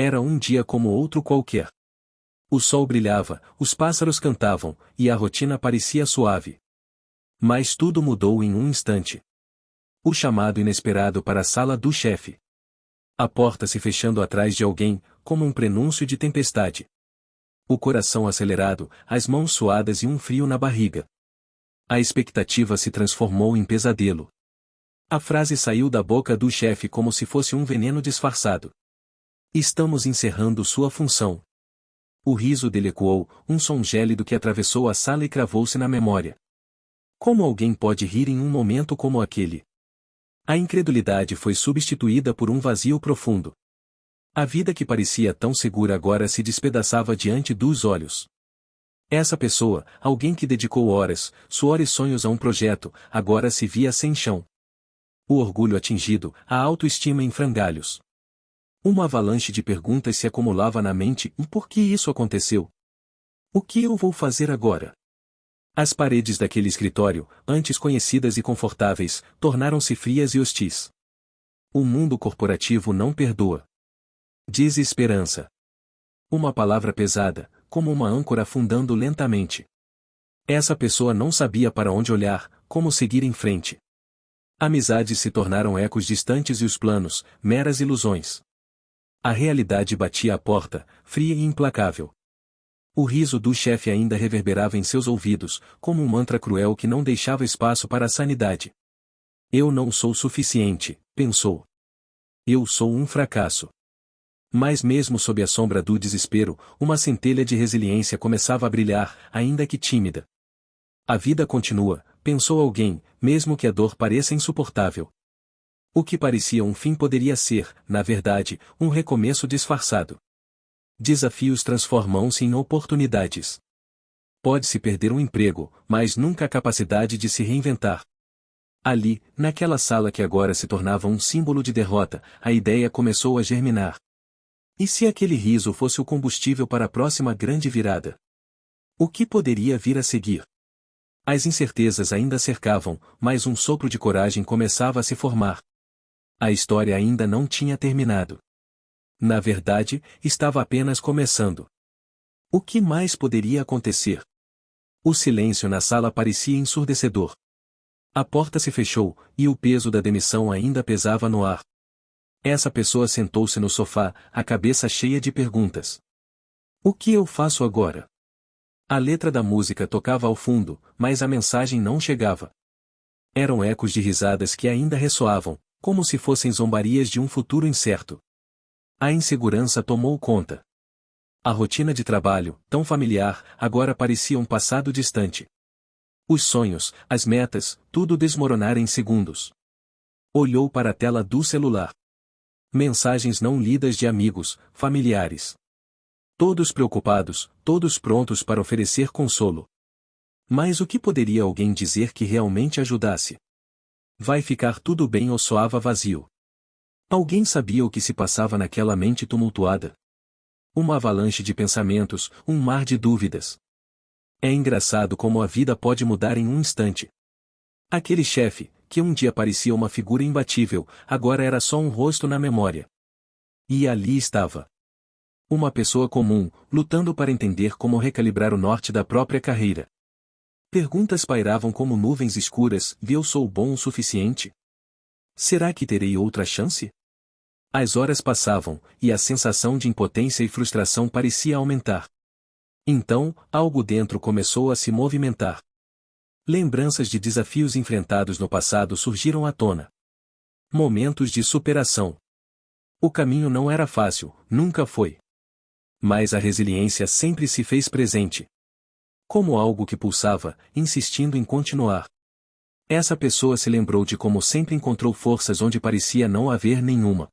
Era um dia como outro qualquer. O sol brilhava, os pássaros cantavam, e a rotina parecia suave. Mas tudo mudou em um instante. O chamado inesperado para a sala do chefe. A porta se fechando atrás de alguém, como um prenúncio de tempestade. O coração acelerado, as mãos suadas e um frio na barriga. A expectativa se transformou em pesadelo. A frase saiu da boca do chefe como se fosse um veneno disfarçado. Estamos encerrando sua função. O riso dele ecoou, um som gélido que atravessou a sala e cravou-se na memória. Como alguém pode rir em um momento como aquele? A incredulidade foi substituída por um vazio profundo. A vida que parecia tão segura agora se despedaçava diante dos olhos. Essa pessoa, alguém que dedicou horas, suor e sonhos a um projeto, agora se via sem chão. O orgulho atingido, a autoestima em frangalhos. Uma avalanche de perguntas se acumulava na mente: por que isso aconteceu? O que eu vou fazer agora? As paredes daquele escritório, antes conhecidas e confortáveis, tornaram-se frias e hostis. O mundo corporativo não perdoa. Desesperança. Uma palavra pesada, como uma âncora afundando lentamente. Essa pessoa não sabia para onde olhar, como seguir em frente. Amizades se tornaram ecos distantes e os planos, meras ilusões. A realidade batia à porta, fria e implacável. O riso do chefe ainda reverberava em seus ouvidos, como um mantra cruel que não deixava espaço para a sanidade. Eu não sou suficiente, pensou. Eu sou um fracasso. Mas mesmo sob a sombra do desespero, uma centelha de resiliência começava a brilhar, ainda que tímida. A vida continua, pensou alguém, mesmo que a dor pareça insuportável. O que parecia um fim poderia ser, na verdade, um recomeço disfarçado. Desafios transformam-se em oportunidades. Pode-se perder um emprego, mas nunca a capacidade de se reinventar. Ali, naquela sala que agora se tornava um símbolo de derrota, a ideia começou a germinar. E se aquele riso fosse o combustível para a próxima grande virada? O que poderia vir a seguir? As incertezas ainda cercavam, mas um sopro de coragem começava a se formar. A história ainda não tinha terminado. Na verdade, estava apenas começando. O que mais poderia acontecer? O silêncio na sala parecia ensurdecedor. A porta se fechou, e o peso da demissão ainda pesava no ar. Essa pessoa sentou-se no sofá, a cabeça cheia de perguntas. O que eu faço agora? A letra da música tocava ao fundo, mas a mensagem não chegava. Eram ecos de risadas que ainda ressoavam, como se fossem zombarias de um futuro incerto. A insegurança tomou conta. A rotina de trabalho, tão familiar, agora parecia um passado distante. Os sonhos, as metas, tudo desmoronara em segundos. Olhou para a tela do celular. Mensagens não lidas de amigos, familiares. Todos preocupados, todos prontos para oferecer consolo. Mas o que poderia alguém dizer que realmente ajudasse? Vai ficar tudo bem ou soava vazio? Alguém sabia o que se passava naquela mente tumultuada? Uma avalanche de pensamentos, um mar de dúvidas. É engraçado como a vida pode mudar em um instante. Aquele chefe, que um dia parecia uma figura imbatível, agora era só um rosto na memória. E ali estava. Uma pessoa comum, lutando para entender como recalibrar o norte da própria carreira. Perguntas pairavam como nuvens escuras: eu sou bom o suficiente? Será que terei outra chance? As horas passavam, e a sensação de impotência e frustração parecia aumentar. Então, algo dentro começou a se movimentar. Lembranças de desafios enfrentados no passado surgiram à tona. Momentos de superação. O caminho não era fácil, nunca foi. Mas a resiliência sempre se fez presente. Como algo que pulsava, insistindo em continuar. Essa pessoa se lembrou de como sempre encontrou forças onde parecia não haver nenhuma.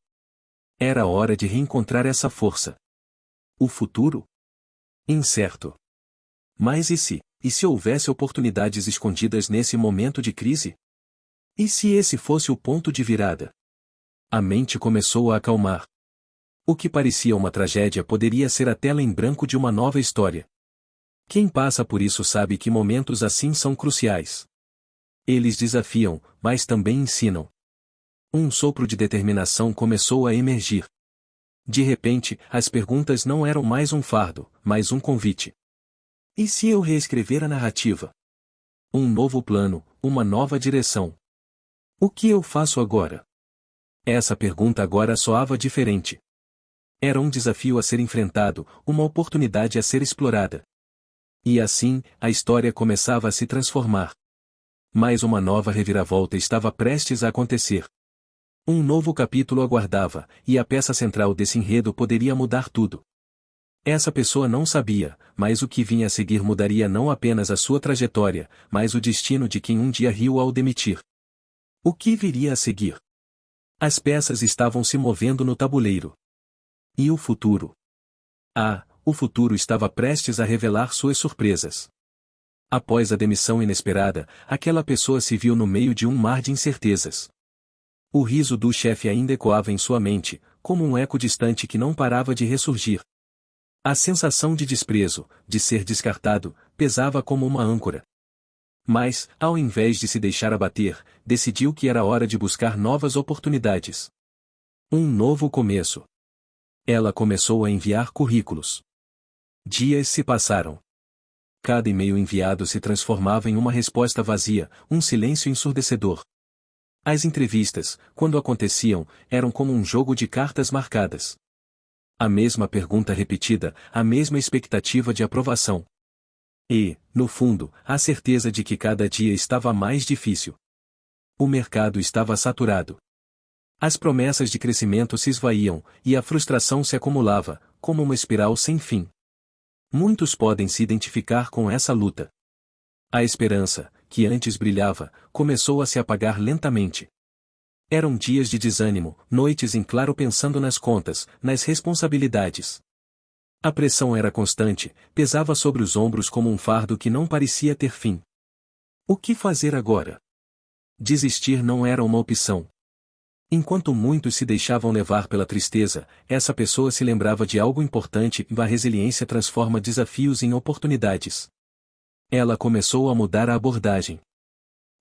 Era hora de reencontrar essa força. O futuro? Incerto. Mas e se houvesse oportunidades escondidas nesse momento de crise? E se esse fosse o ponto de virada? A mente começou a acalmar. O que parecia uma tragédia poderia ser a tela em branco de uma nova história. Quem passa por isso sabe que momentos assim são cruciais. Eles desafiam, mas também ensinam. Um sopro de determinação começou a emergir. De repente, as perguntas não eram mais um fardo, mas um convite. E se eu reescrever a narrativa? Um novo plano, uma nova direção. O que eu faço agora? Essa pergunta agora soava diferente. Era um desafio a ser enfrentado, uma oportunidade a ser explorada. E assim, a história começava a se transformar. Mas uma nova reviravolta estava prestes a acontecer. Um novo capítulo aguardava, e a peça central desse enredo poderia mudar tudo. Essa pessoa não sabia, mas o que vinha a seguir mudaria não apenas a sua trajetória, mas o destino de quem um dia riu ao demitir. O que viria a seguir? As peças estavam se movendo no tabuleiro. E o futuro? O futuro estava prestes a revelar suas surpresas. Após a demissão inesperada, aquela pessoa se viu no meio de um mar de incertezas. O riso do chefe ainda ecoava em sua mente, como um eco distante que não parava de ressurgir. A sensação de desprezo, de ser descartado, pesava como uma âncora. Mas, ao invés de se deixar abater, decidiu que era hora de buscar novas oportunidades. Um novo começo. Ela começou a enviar currículos. Dias se passaram. Cada e-mail enviado se transformava em uma resposta vazia, um silêncio ensurdecedor. As entrevistas, quando aconteciam, eram como um jogo de cartas marcadas. A mesma pergunta repetida, a mesma expectativa de aprovação. E, no fundo, a certeza de que cada dia estava mais difícil. O mercado estava saturado. As promessas de crescimento se esvaíam, e a frustração se acumulava, como uma espiral sem fim. Muitos podem se identificar com essa luta. A esperança, que antes brilhava, começou a se apagar lentamente. Eram dias de desânimo, noites em claro pensando nas contas, nas responsabilidades. A pressão era constante, pesava sobre os ombros como um fardo que não parecia ter fim. O que fazer agora? Desistir não era uma opção. Enquanto muitos se deixavam levar pela tristeza, essa pessoa se lembrava de algo importante e a resiliência transforma desafios em oportunidades. Ela começou a mudar a abordagem.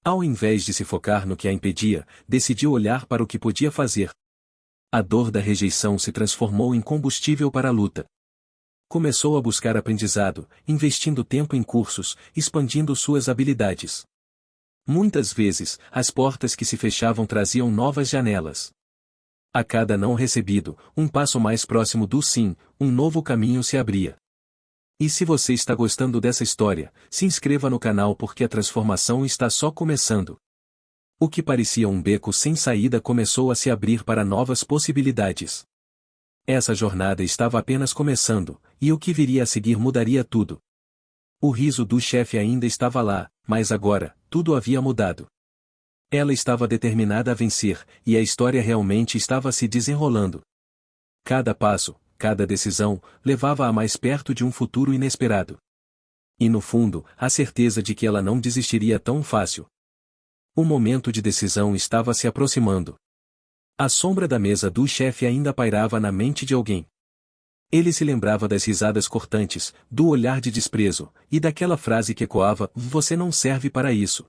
Ao invés de se focar no que a impedia, decidiu olhar para o que podia fazer. A dor da rejeição se transformou em combustível para a luta. Começou a buscar aprendizado, investindo tempo em cursos, expandindo suas habilidades. Muitas vezes, as portas que se fechavam traziam novas janelas. A cada não recebido, um passo mais próximo do sim, um novo caminho se abria. E se você está gostando dessa história, se inscreva no canal porque a transformação está só começando. O que parecia um beco sem saída começou a se abrir para novas possibilidades. Essa jornada estava apenas começando, e o que viria a seguir mudaria tudo. O riso do chefe ainda estava lá, mas agora, tudo havia mudado. Ela estava determinada a vencer, e a história realmente estava se desenrolando. Cada passo, cada decisão, levava-a mais perto de um futuro inesperado. E no fundo, a certeza de que ela não desistiria tão fácil. O momento de decisão estava se aproximando. A sombra da mesa do chefe ainda pairava na mente de alguém. Ele se lembrava das risadas cortantes, do olhar de desprezo, e daquela frase que ecoava: "Você não serve para isso."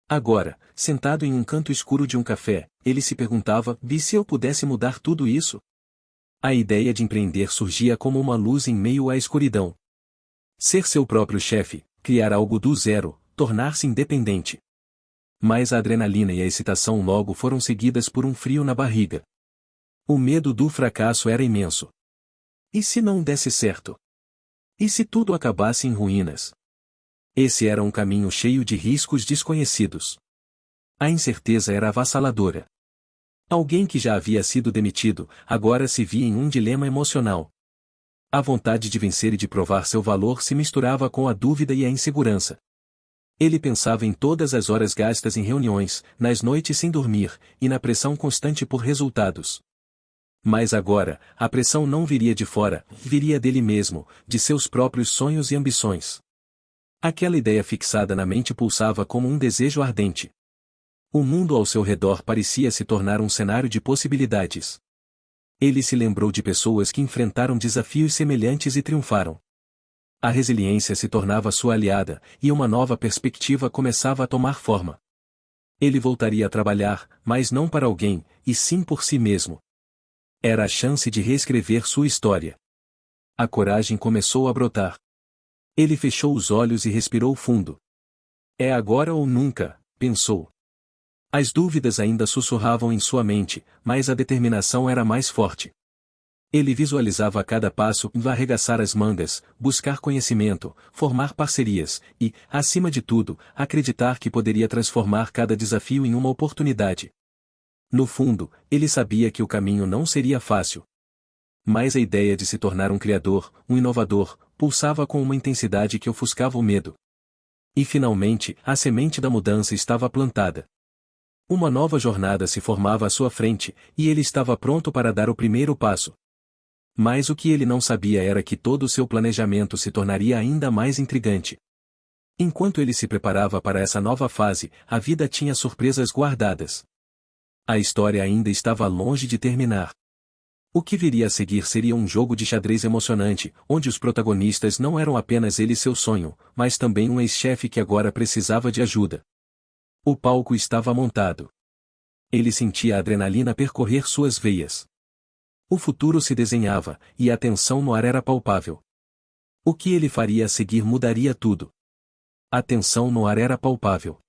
Agora, sentado em um canto escuro de um café, ele se perguntava: "E se eu pudesse mudar tudo isso?" A ideia de empreender surgia como uma luz em meio à escuridão. Ser seu próprio chefe, criar algo do zero, tornar-se independente. Mas a adrenalina e a excitação logo foram seguidas por um frio na barriga. O medo do fracasso era imenso. E se não desse certo? E se tudo acabasse em ruínas? Esse era um caminho cheio de riscos desconhecidos. A incerteza era avassaladora. Alguém que já havia sido demitido, agora se via em um dilema emocional. A vontade de vencer e de provar seu valor se misturava com a dúvida e a insegurança. Ele pensava em todas as horas gastas em reuniões, nas noites sem dormir, e na pressão constante por resultados. Mas agora, a pressão não viria de fora, viria dele mesmo, de seus próprios sonhos e ambições. Aquela ideia fixada na mente pulsava como um desejo ardente. O mundo ao seu redor parecia se tornar um cenário de possibilidades. Ele se lembrou de pessoas que enfrentaram desafios semelhantes e triunfaram. A resiliência se tornava sua aliada, e uma nova perspectiva começava a tomar forma. Ele voltaria a trabalhar, mas não para alguém, e sim por si mesmo. Era a chance de reescrever sua história. A coragem começou a brotar. Ele fechou os olhos e respirou fundo. É agora ou nunca, pensou. As dúvidas ainda sussurravam em sua mente, mas a determinação era mais forte. Ele visualizava a cada passo arregaçar as mangas, buscar conhecimento, formar parcerias e, acima de tudo, acreditar que poderia transformar cada desafio em uma oportunidade. No fundo, ele sabia que o caminho não seria fácil. Mas a ideia de se tornar um criador, um inovador, pulsava com uma intensidade que ofuscava o medo. E finalmente, a semente da mudança estava plantada. Uma nova jornada se formava à sua frente, e ele estava pronto para dar o primeiro passo. Mas o que ele não sabia era que todo o seu planejamento se tornaria ainda mais intrigante. Enquanto ele se preparava para essa nova fase, a vida tinha surpresas guardadas. A história ainda estava longe de terminar. O que viria a seguir seria um jogo de xadrez emocionante, onde os protagonistas não eram apenas ele e seu sonho, mas também um ex-chefe que agora precisava de ajuda. O palco estava montado. Ele sentia a adrenalina percorrer suas veias. O futuro se desenhava, e a tensão no ar era palpável. O que ele faria a seguir mudaria tudo. A tensão no ar era palpável.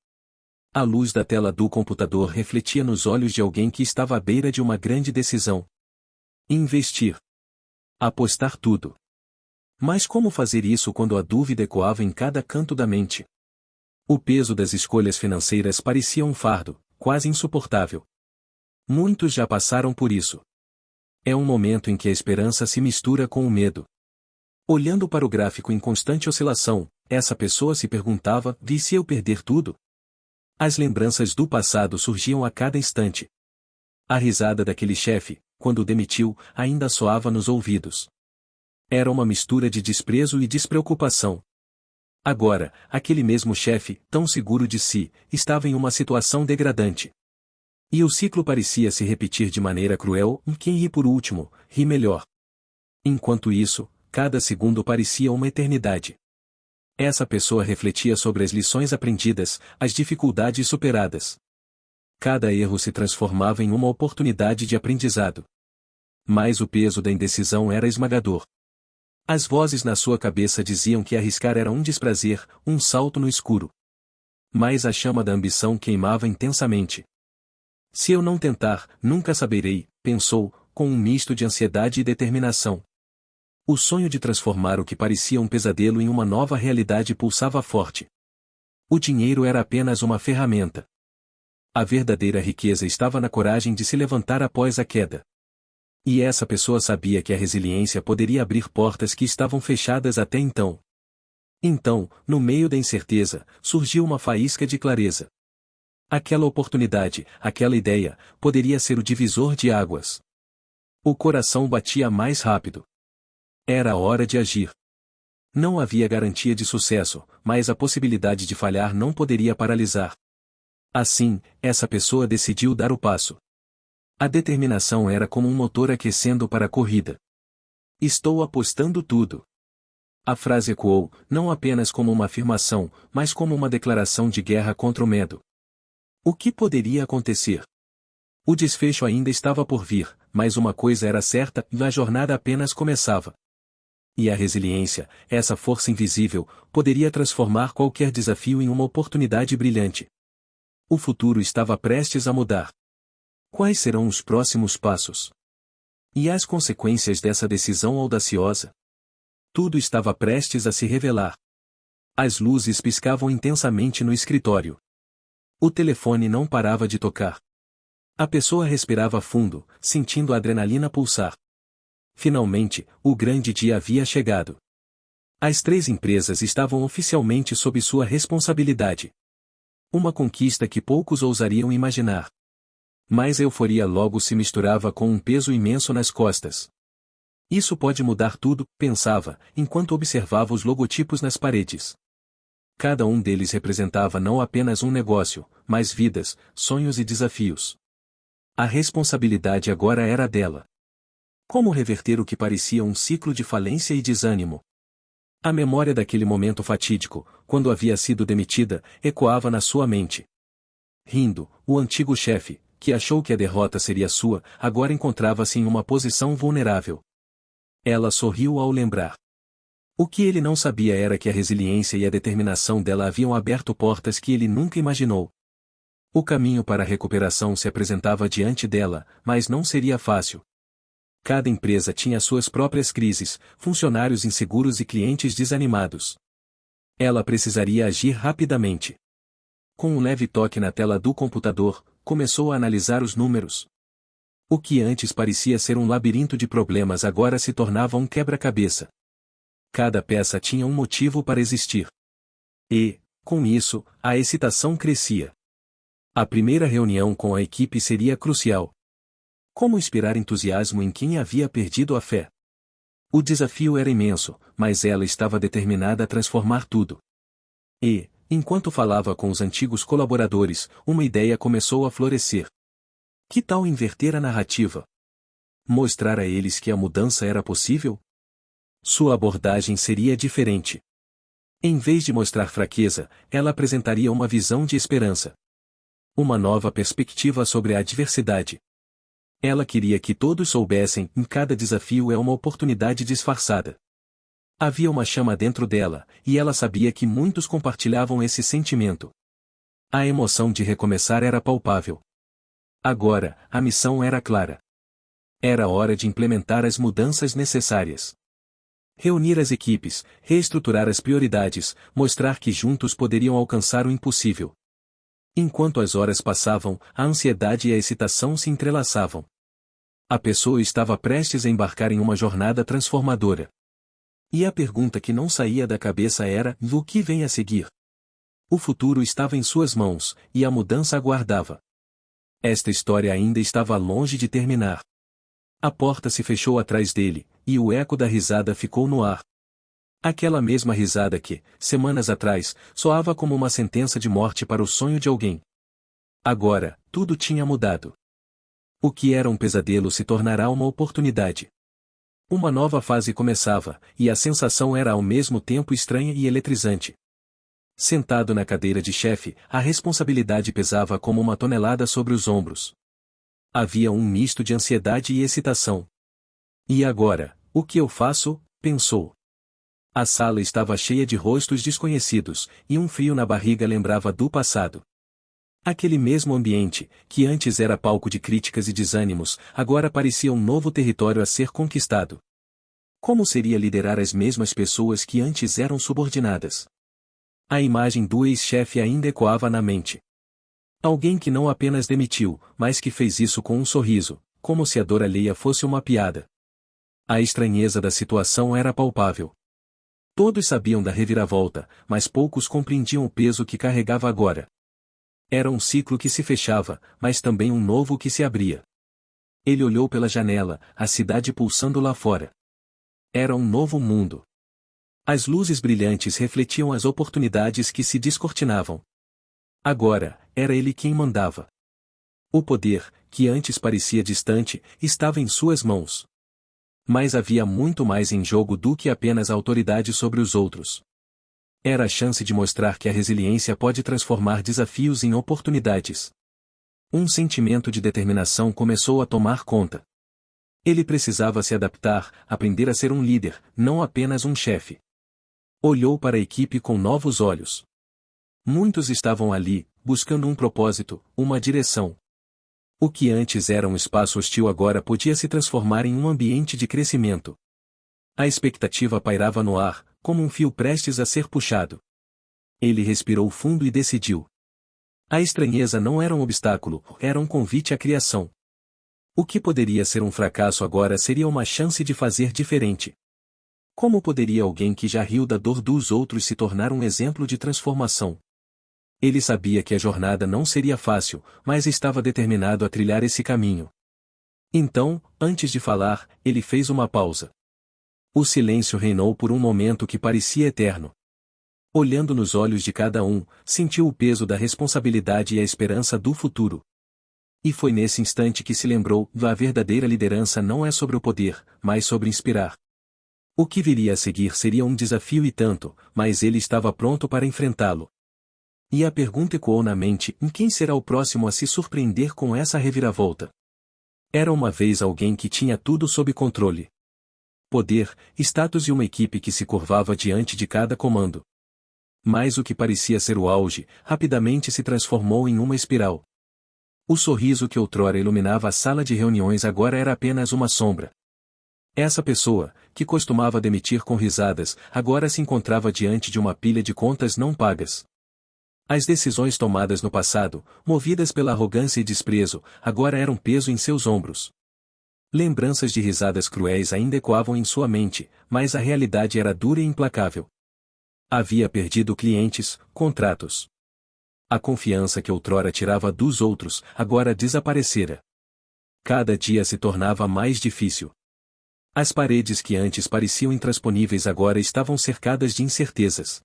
A luz da tela do computador refletia nos olhos de alguém que estava à beira de uma grande decisão. Investir. Apostar tudo. Mas como fazer isso quando a dúvida ecoava em cada canto da mente? O peso das escolhas financeiras parecia um fardo, quase insuportável. Muitos já passaram por isso. É um momento em que a esperança se mistura com o medo. Olhando para o gráfico em constante oscilação, essa pessoa se perguntava: e se eu perder tudo? As lembranças do passado surgiam a cada instante. A risada daquele chefe, quando o demitiu, ainda soava nos ouvidos. Era uma mistura de desprezo e despreocupação. Agora, aquele mesmo chefe, tão seguro de si, estava em uma situação degradante. E o ciclo parecia se repetir de maneira cruel: quem ri por último, ri melhor. Enquanto isso, cada segundo parecia uma eternidade. Essa pessoa refletia sobre as lições aprendidas, as dificuldades superadas. Cada erro se transformava em uma oportunidade de aprendizado. Mas o peso da indecisão era esmagador. As vozes na sua cabeça diziam que arriscar era um desprazer, um salto no escuro. Mas a chama da ambição queimava intensamente. Se eu não tentar, nunca saberei, pensou, com um misto de ansiedade e determinação. O sonho de transformar o que parecia um pesadelo em uma nova realidade pulsava forte. O dinheiro era apenas uma ferramenta. A verdadeira riqueza estava na coragem de se levantar após a queda. E essa pessoa sabia que a resiliência poderia abrir portas que estavam fechadas até então. Então, no meio da incerteza, surgiu uma faísca de clareza. Aquela oportunidade, aquela ideia, poderia ser o divisor de águas. O coração batia mais rápido. Era a hora de agir. Não havia garantia de sucesso, mas a possibilidade de falhar não poderia paralisar. Assim, essa pessoa decidiu dar o passo. A determinação era como um motor aquecendo para a corrida. Estou apostando tudo. A frase ecoou, não apenas como uma afirmação, mas como uma declaração de guerra contra o medo. O que poderia acontecer? O desfecho ainda estava por vir, mas uma coisa era certa: a jornada apenas começava. E a resiliência, essa força invisível, poderia transformar qualquer desafio em uma oportunidade brilhante. O futuro estava prestes a mudar. Quais serão os próximos passos? E as consequências dessa decisão audaciosa? Tudo estava prestes a se revelar. As luzes piscavam intensamente no escritório. O telefone não parava de tocar. A pessoa respirava fundo, sentindo a adrenalina pulsar. Finalmente, o grande dia havia chegado. As 3 empresas estavam oficialmente sob sua responsabilidade. Uma conquista que poucos ousariam imaginar. Mas a euforia logo se misturava com um peso imenso nas costas. Isso pode mudar tudo, pensava, enquanto observava os logotipos nas paredes. Cada um deles representava não apenas um negócio, mas vidas, sonhos e desafios. A responsabilidade agora era dela. Como reverter o que parecia um ciclo de falência e desânimo? A memória daquele momento fatídico, quando havia sido demitida, ecoava na sua mente. Rindo, o antigo chefe, que achou que a derrota seria sua, agora encontrava-se em uma posição vulnerável. Ela sorriu ao lembrar. O que ele não sabia era que a resiliência e a determinação dela haviam aberto portas que ele nunca imaginou. O caminho para a recuperação se apresentava diante dela, mas não seria fácil. Cada empresa tinha suas próprias crises, funcionários inseguros e clientes desanimados. Ela precisaria agir rapidamente. Com um leve toque na tela do computador, começou a analisar os números. O que antes parecia ser um labirinto de problemas agora se tornava um quebra-cabeça. Cada peça tinha um motivo para existir. E, com isso, a excitação crescia. A primeira reunião com a equipe seria crucial. Como inspirar entusiasmo em quem havia perdido a fé? O desafio era imenso, mas ela estava determinada a transformar tudo. E, enquanto falava com os antigos colaboradores, uma ideia começou a florescer. Que tal inverter a narrativa? Mostrar a eles que a mudança era possível? Sua abordagem seria diferente. Em vez de mostrar fraqueza, ela apresentaria uma visão de esperança. Uma nova perspectiva sobre a adversidade. Ela queria que todos soubessem que cada desafio é uma oportunidade disfarçada. Havia uma chama dentro dela, e ela sabia que muitos compartilhavam esse sentimento. A emoção de recomeçar era palpável. Agora, a missão era clara. Era hora de implementar as mudanças necessárias. Reunir as equipes, reestruturar as prioridades, mostrar que juntos poderiam alcançar o impossível. Enquanto as horas passavam, a ansiedade e a excitação se entrelaçavam. A pessoa estava prestes a embarcar em uma jornada transformadora. E a pergunta que não saía da cabeça era: o que vem a seguir? O futuro estava em suas mãos, e a mudança aguardava. Esta história ainda estava longe de terminar. A porta se fechou atrás dele, e o eco da risada ficou no ar. Aquela mesma risada que, semanas atrás, soava como uma sentença de morte para o sonho de alguém. Agora, tudo tinha mudado. O que era um pesadelo se tornará uma oportunidade. Uma nova fase começava, e a sensação era ao mesmo tempo estranha e eletrizante. Sentado na cadeira de chefe, a responsabilidade pesava como uma tonelada sobre os ombros. Havia um misto de ansiedade e excitação. E agora, o que eu faço? Pensou. A sala estava cheia de rostos desconhecidos, e um frio na barriga lembrava do passado. Aquele mesmo ambiente, que antes era palco de críticas e desânimos, agora parecia um novo território a ser conquistado. Como seria liderar as mesmas pessoas que antes eram subordinadas? A imagem do ex-chefe ainda ecoava na mente. Alguém que não apenas demitiu, mas que fez isso com um sorriso, como se a dor alheia fosse uma piada. A estranheza da situação era palpável. Todos sabiam da reviravolta, mas poucos compreendiam o peso que carregava agora. Era um ciclo que se fechava, mas também um novo que se abria. Ele olhou pela janela, a cidade pulsando lá fora. Era um novo mundo. As luzes brilhantes refletiam as oportunidades que se descortinavam. Agora, era ele quem mandava. O poder, que antes parecia distante, estava em suas mãos. Mas havia muito mais em jogo do que apenas a autoridade sobre os outros. Era a chance de mostrar que a resiliência pode transformar desafios em oportunidades. Um sentimento de determinação começou a tomar conta. Ele precisava se adaptar, aprender a ser um líder, não apenas um chefe. Olhou para a equipe com novos olhos. Muitos estavam ali, buscando um propósito, uma direção. O que antes era um espaço hostil agora podia se transformar em um ambiente de crescimento. A expectativa pairava no ar, como um fio prestes a ser puxado. Ele respirou fundo e decidiu. A estranheza não era um obstáculo, era um convite à criação. O que poderia ser um fracasso agora seria uma chance de fazer diferente. Como poderia alguém que já riu da dor dos outros se tornar um exemplo de transformação? Ele sabia que a jornada não seria fácil, mas estava determinado a trilhar esse caminho. Então, antes de falar, ele fez uma pausa. O silêncio reinou por um momento que parecia eterno. Olhando nos olhos de cada um, sentiu o peso da responsabilidade e a esperança do futuro. E foi nesse instante que se lembrou: a verdadeira liderança não é sobre o poder, mas sobre inspirar. O que viria a seguir seria um desafio e tanto, mas ele estava pronto para enfrentá-lo. E a pergunta ecoou na mente: em quem será o próximo a se surpreender com essa reviravolta? Era uma vez alguém que tinha tudo sob controle. Poder, status e uma equipe que se curvava diante de cada comando. Mas o que parecia ser o auge, rapidamente se transformou em uma espiral. O sorriso que outrora iluminava a sala de reuniões agora era apenas uma sombra. Essa pessoa, que costumava demitir com risadas, agora se encontrava diante de uma pilha de contas não pagas. As decisões tomadas no passado, movidas pela arrogância e desprezo, agora eram peso em seus ombros. Lembranças de risadas cruéis ainda ecoavam em sua mente, mas a realidade era dura e implacável. Havia perdido clientes, contratos. A confiança que outrora tirava dos outros, agora desaparecera. Cada dia se tornava mais difícil. As paredes que antes pareciam intransponíveis agora estavam cercadas de incertezas.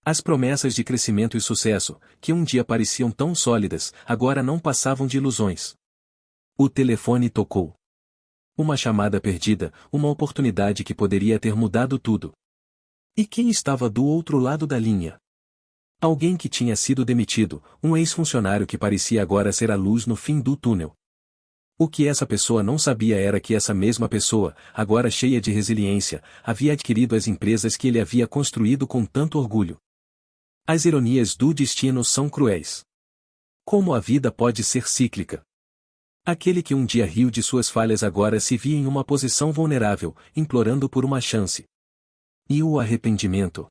As promessas de crescimento e sucesso, que um dia pareciam tão sólidas, agora não passavam de ilusões. O telefone tocou. Uma chamada perdida, uma oportunidade que poderia ter mudado tudo. E quem estava do outro lado da linha? Alguém que tinha sido demitido, um ex-funcionário que parecia agora ser a luz no fim do túnel. O que essa pessoa não sabia era que essa mesma pessoa, agora cheia de resiliência, havia adquirido as empresas que ele havia construído com tanto orgulho. As ironias do destino são cruéis. Como a vida pode ser cíclica? Aquele que um dia riu de suas falhas agora se via em uma posição vulnerável, implorando por uma chance. E o arrependimento?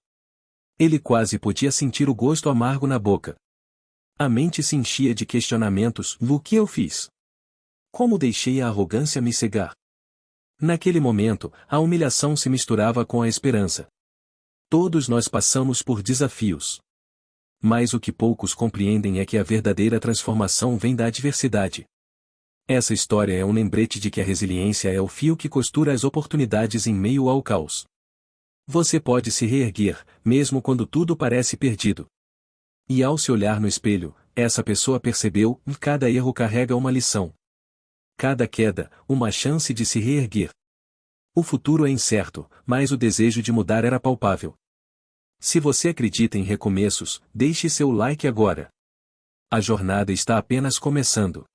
Ele quase podia sentir o gosto amargo na boca. A mente se enchia de questionamentos: o que eu fiz? Como deixei a arrogância me cegar? Naquele momento, a humilhação se misturava com a esperança. Todos nós passamos por desafios. Mas o que poucos compreendem é que a verdadeira transformação vem da adversidade. Essa história é um lembrete de que a resiliência é o fio que costura as oportunidades em meio ao caos. Você pode se reerguer, mesmo quando tudo parece perdido. E ao se olhar no espelho, essa pessoa percebeu que cada erro carrega uma lição. Cada queda, uma chance de se reerguer. O futuro é incerto, mas o desejo de mudar era palpável. Se você acredita em recomeços, deixe seu like agora. A jornada está apenas começando.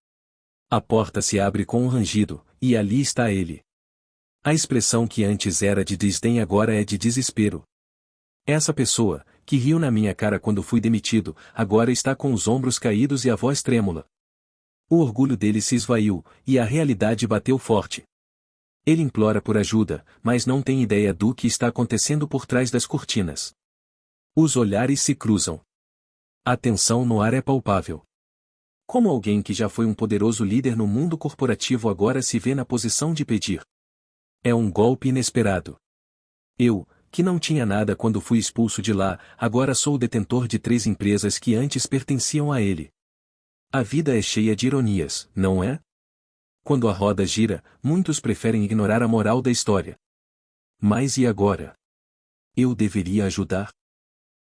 A porta se abre com um rangido, e ali está ele. A expressão que antes era de desdém agora é de desespero. Essa pessoa, que riu na minha cara quando fui demitido, agora está com os ombros caídos e a voz trêmula. O orgulho dele se esvaiu, e a realidade bateu forte. Ele implora por ajuda, mas não tem ideia do que está acontecendo por trás das cortinas. Os olhares se cruzam. A tensão no ar é palpável. Como alguém que já foi um poderoso líder no mundo corporativo agora se vê na posição de pedir? É um golpe inesperado. Eu, que não tinha nada quando fui expulso de lá, agora sou o detentor de 3 empresas que antes pertenciam a ele. A vida é cheia de ironias, não é? Quando a roda gira, muitos preferem ignorar a moral da história. Mas e agora? Eu deveria ajudar?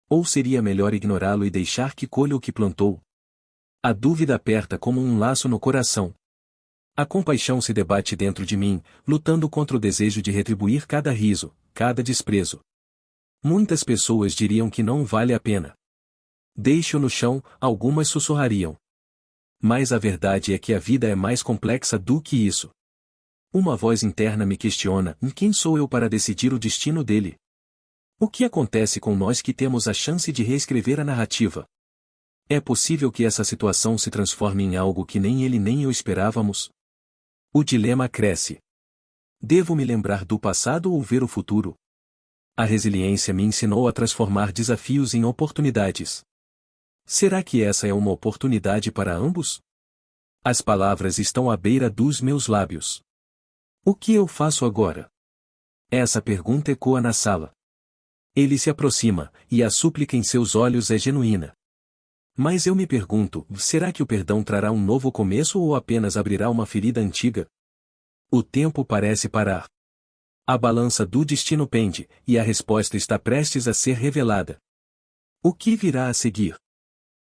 Ou seria melhor ignorá-lo e deixar que colha o que plantou? A dúvida aperta como um laço no coração. A compaixão se debate dentro de mim, lutando contra o desejo de retribuir cada riso, cada desprezo. Muitas pessoas diriam que não vale a pena. Deixe-o no chão, algumas sussurrariam. Mas a verdade é que a vida é mais complexa do que isso. Uma voz interna me questiona: quem sou eu para decidir o destino dele? O que acontece com nós que temos a chance de reescrever a narrativa? É possível que essa situação se transforme em algo que nem ele nem eu esperávamos? O dilema cresce. Devo me lembrar do passado ou ver o futuro? A resiliência me ensinou a transformar desafios em oportunidades. Será que essa é uma oportunidade para ambos? As palavras estão à beira dos meus lábios. O que eu faço agora? Essa pergunta ecoa na sala. Ele se aproxima, e a súplica em seus olhos é genuína. Mas eu me pergunto, será que o perdão trará um novo começo ou apenas abrirá uma ferida antiga? O tempo parece parar. A balança do destino pende, e a resposta está prestes a ser revelada. O que virá a seguir?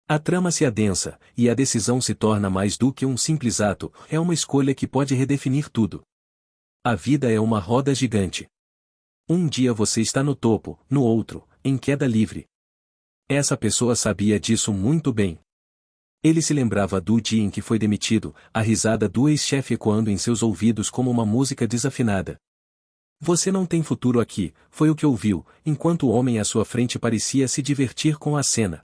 A trama se adensa, e a decisão se torna mais do que um simples ato, é uma escolha que pode redefinir tudo. A vida é uma roda gigante. Um dia você está no topo, no outro, em queda livre. Essa pessoa sabia disso muito bem. Ele se lembrava do dia em que foi demitido, a risada do ex-chefe ecoando em seus ouvidos como uma música desafinada. Você não tem futuro aqui, foi o que ouviu, enquanto o homem à sua frente parecia se divertir com a cena.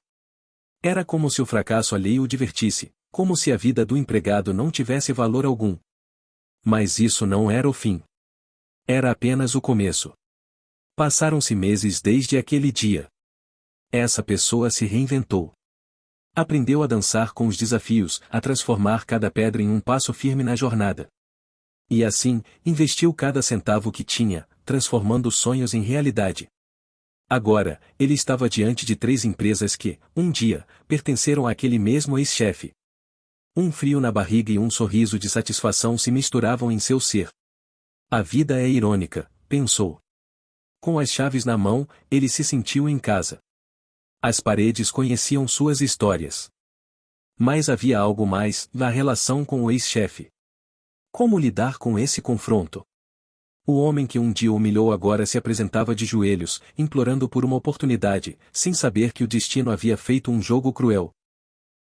Era como se o fracasso alheio o divertisse, como se a vida do empregado não tivesse valor algum. Mas isso não era o fim. Era apenas o começo. Passaram-se meses desde aquele dia. Essa pessoa se reinventou. Aprendeu a dançar com os desafios, a transformar cada pedra em um passo firme na jornada. E assim, investiu cada centavo que tinha, transformando sonhos em realidade. Agora, ele estava diante de 3 empresas que, um dia, pertenceram àquele mesmo ex-chefe. Um frio na barriga e um sorriso de satisfação se misturavam em seu ser. A vida é irônica, pensou. Com as chaves na mão, ele se sentiu em casa. As paredes conheciam suas histórias. Mas havia algo mais na relação com o ex-chefe. Como lidar com esse confronto? O homem que um dia humilhou agora se apresentava de joelhos, implorando por uma oportunidade, sem saber que o destino havia feito um jogo cruel.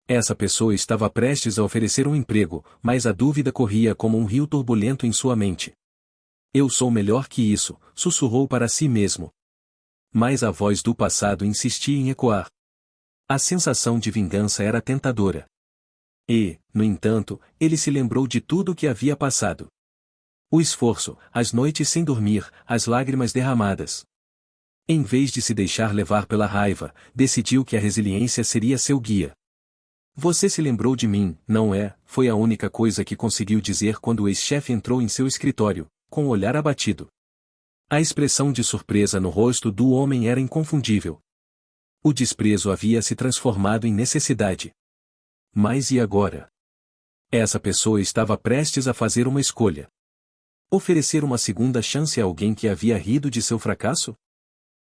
Essa pessoa estava prestes a oferecer um emprego, mas a dúvida corria como um rio turbulento em sua mente. Eu sou melhor que isso, sussurrou para si mesmo. Mas a voz do passado insistia em ecoar. A sensação de vingança era tentadora. E, no entanto, ele se lembrou de tudo o que havia passado. O esforço, as noites sem dormir, as lágrimas derramadas. Em vez de se deixar levar pela raiva, decidiu que a resiliência seria seu guia. Você se lembrou de mim, não é? Foi a única coisa que conseguiu dizer quando o ex-chefe entrou em seu escritório, com o olhar abatido. A expressão de surpresa no rosto do homem era inconfundível. O desprezo havia se transformado em necessidade. Mas e agora? Essa pessoa estava prestes a fazer uma escolha. Oferecer uma segunda chance a alguém que havia rido de seu fracasso?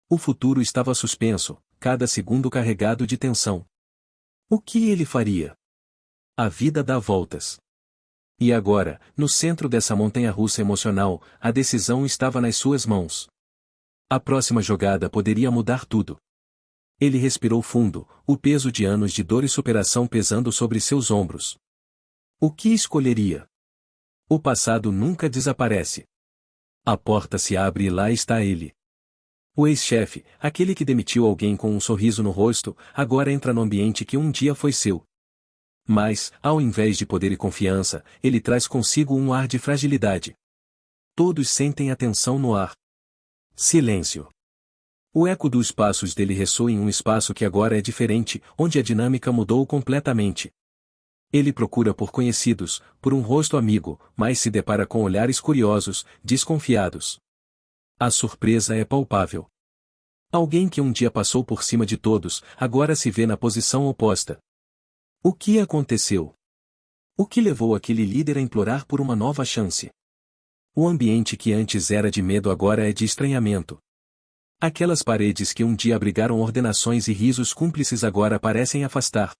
O futuro estava suspenso, cada segundo carregado de tensão. O que ele faria? A vida dá voltas. E agora, no centro dessa montanha-russa emocional, a decisão estava nas suas mãos. A próxima jogada poderia mudar tudo. Ele respirou fundo, o peso de anos de dor e superação pesando sobre seus ombros. O que escolheria? O passado nunca desaparece. A porta se abre e lá está ele. O ex-chefe, aquele que demitiu alguém com um sorriso no rosto, agora entra no ambiente que um dia foi seu. Mas, ao invés de poder e confiança, ele traz consigo um ar de fragilidade. Todos sentem a tensão no ar. Silêncio. O eco dos passos dele ressoa em um espaço que agora é diferente, onde a dinâmica mudou completamente. Ele procura por conhecidos, por um rosto amigo, mas se depara com olhares curiosos, desconfiados. A surpresa é palpável. Alguém que um dia passou por cima de todos, agora se vê na posição oposta. O que aconteceu? O que levou aquele líder a implorar por uma nova chance? O ambiente que antes era de medo agora é de estranhamento. Aquelas paredes que um dia abrigaram ordenações e risos cúmplices agora parecem afastar.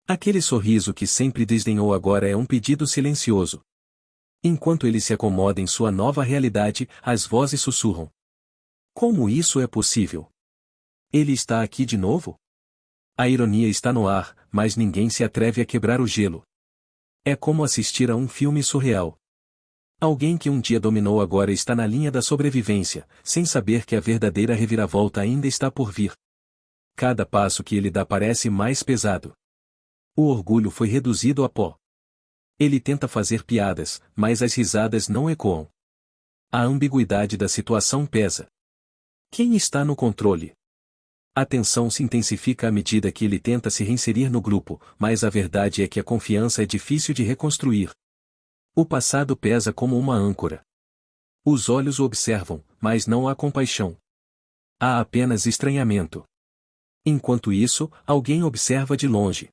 Aquele sorriso que sempre desdenhou agora é um pedido silencioso. Enquanto ele se acomoda em sua nova realidade, as vozes sussurram. Como isso é possível? Ele está aqui de novo? A ironia está no ar, mas ninguém se atreve a quebrar o gelo. É como assistir a um filme surreal. Alguém que um dia dominou agora está na linha da sobrevivência, sem saber que a verdadeira reviravolta ainda está por vir. Cada passo que ele dá parece mais pesado. O orgulho foi reduzido a pó. Ele tenta fazer piadas, mas as risadas não ecoam. A ambiguidade da situação pesa. Quem está no controle? A tensão se intensifica à medida que ele tenta se reinserir no grupo, mas a verdade é que a confiança é difícil de reconstruir. O passado pesa como uma âncora. Os olhos o observam, mas não há compaixão. Há apenas estranhamento. Enquanto isso, alguém observa de longe.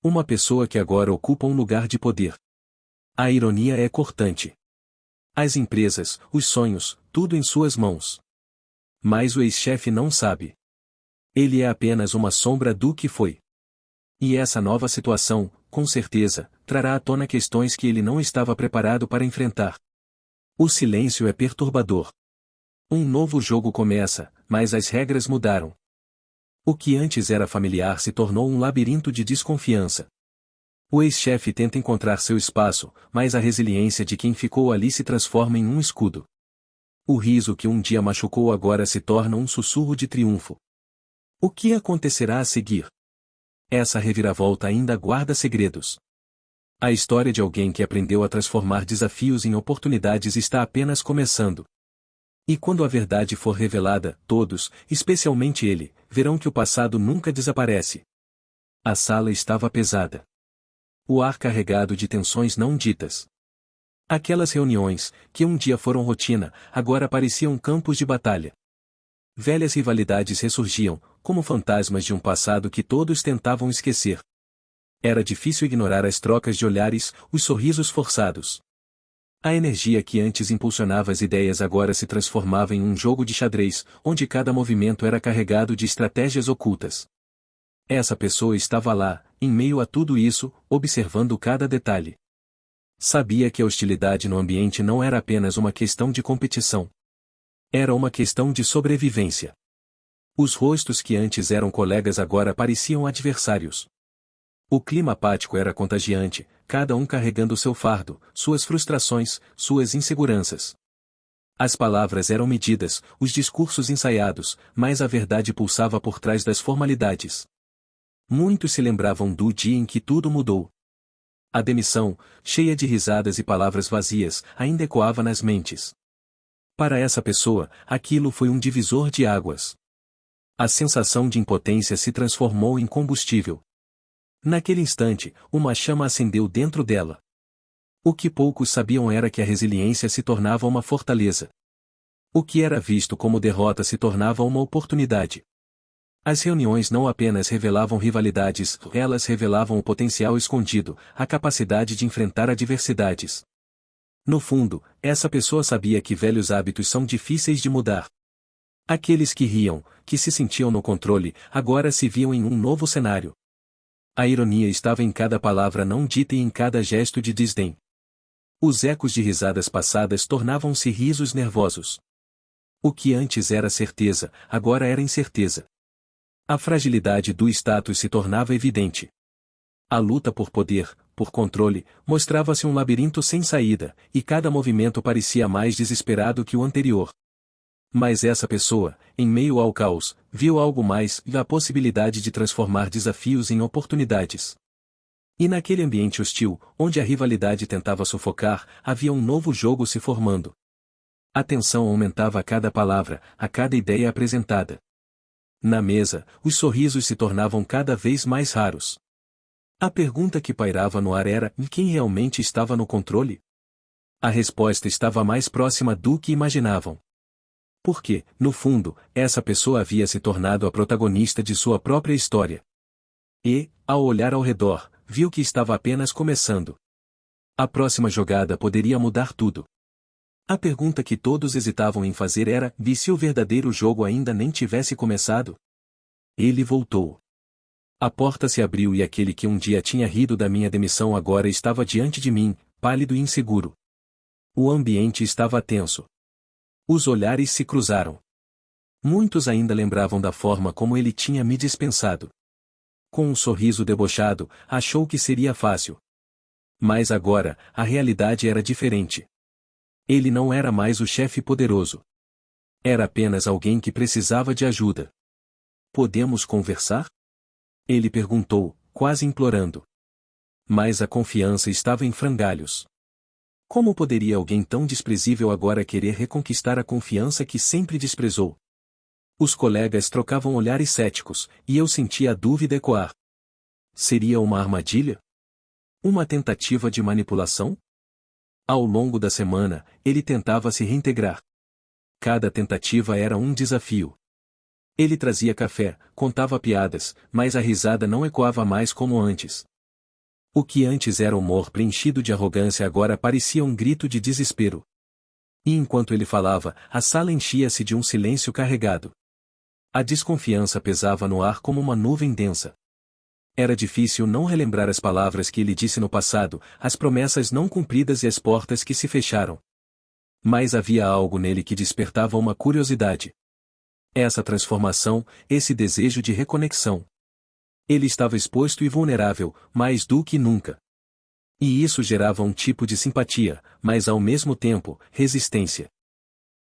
Uma pessoa que agora ocupa um lugar de poder. A ironia é cortante. As empresas, os sonhos, tudo em suas mãos. Mas o ex-chefe não sabe. Ele é apenas uma sombra do que foi. E essa nova situação, com certeza, trará à tona questões que ele não estava preparado para enfrentar. O silêncio é perturbador. Um novo jogo começa, mas as regras mudaram. O que antes era familiar se tornou um labirinto de desconfiança. O ex-chefe tenta encontrar seu espaço, mas a resiliência de quem ficou ali se transforma em um escudo. O riso que um dia machucou agora se torna um sussurro de triunfo. O que acontecerá a seguir? Essa reviravolta ainda guarda segredos. A história de alguém que aprendeu a transformar desafios em oportunidades está apenas começando. E quando a verdade for revelada, todos, especialmente ele, verão que o passado nunca desaparece. A sala estava pesada. O ar carregado de tensões não ditas. Aquelas reuniões, que um dia foram rotina, agora pareciam campos de batalha. Velhas rivalidades ressurgiam, como fantasmas de um passado que todos tentavam esquecer. Era difícil ignorar as trocas de olhares, os sorrisos forçados. A energia que antes impulsionava as ideias agora se transformava em um jogo de xadrez, onde cada movimento era carregado de estratégias ocultas. Essa pessoa estava lá, em meio a tudo isso, observando cada detalhe. Sabia que a hostilidade no ambiente não era apenas uma questão de competição. Era uma questão de sobrevivência. Os rostos que antes eram colegas agora pareciam adversários. O clima apático era contagiante, cada um carregando seu fardo, suas frustrações, suas inseguranças. As palavras eram medidas, os discursos ensaiados, mas a verdade pulsava por trás das formalidades. Muitos se lembravam do dia em que tudo mudou. A demissão, cheia de risadas e palavras vazias, ainda ecoava nas mentes. Para essa pessoa, aquilo foi um divisor de águas. A sensação de impotência se transformou em combustível. Naquele instante, uma chama acendeu dentro dela. O que poucos sabiam era que a resiliência se tornava uma fortaleza. O que era visto como derrota se tornava uma oportunidade. As reuniões não apenas revelavam rivalidades, elas revelavam o potencial escondido, a capacidade de enfrentar adversidades. No fundo, essa pessoa sabia que velhos hábitos são difíceis de mudar. Aqueles que riam, que se sentiam no controle, agora se viam em um novo cenário. A ironia estava em cada palavra não dita e em cada gesto de desdém. Os ecos de risadas passadas tornavam-se risos nervosos. O que antes era certeza, agora era incerteza. A fragilidade do status se tornava evidente. A luta por poder, por controle, mostrava-se um labirinto sem saída, e cada movimento parecia mais desesperado que o anterior. Mas essa pessoa, em meio ao caos, viu algo mais, a possibilidade de transformar desafios em oportunidades. E naquele ambiente hostil, onde a rivalidade tentava sufocar, havia um novo jogo se formando. A tensão aumentava a cada palavra, a cada ideia apresentada. Na mesa, os sorrisos se tornavam cada vez mais raros. A pergunta que pairava no ar era: quem realmente estava no controle? A resposta estava mais próxima do que imaginavam. Porque, no fundo, essa pessoa havia se tornado a protagonista de sua própria história. E, ao olhar ao redor, viu que estava apenas começando. A próxima jogada poderia mudar tudo. A pergunta que todos hesitavam em fazer era: e se o verdadeiro jogo ainda nem tivesse começado? Ele voltou. A porta se abriu e aquele que um dia tinha rido da minha demissão agora estava diante de mim, pálido e inseguro. O ambiente estava tenso. Os olhares se cruzaram. Muitos ainda lembravam da forma como ele tinha me dispensado. Com um sorriso debochado, achou que seria fácil. Mas agora, a realidade era diferente. Ele não era mais o chefe poderoso. Era apenas alguém que precisava de ajuda. Podemos conversar? Ele perguntou, quase implorando. Mas a confiança estava em frangalhos. Como poderia alguém tão desprezível agora querer reconquistar a confiança que sempre desprezou? Os colegas trocavam olhares céticos, e eu sentia a dúvida ecoar. Seria uma armadilha? Uma tentativa de manipulação? Ao longo da semana, ele tentava se reintegrar. Cada tentativa era um desafio. Ele trazia café, contava piadas, mas a risada não ecoava mais como antes. O que antes era humor preenchido de arrogância agora parecia um grito de desespero. E enquanto ele falava, a sala enchia-se de um silêncio carregado. A desconfiança pesava no ar como uma nuvem densa. Era difícil não relembrar as palavras que ele disse no passado, as promessas não cumpridas e as portas que se fecharam. Mas havia algo nele que despertava uma curiosidade. Essa transformação, esse desejo de reconexão. Ele estava exposto e vulnerável, mais do que nunca. E isso gerava um tipo de simpatia, mas ao mesmo tempo, resistência.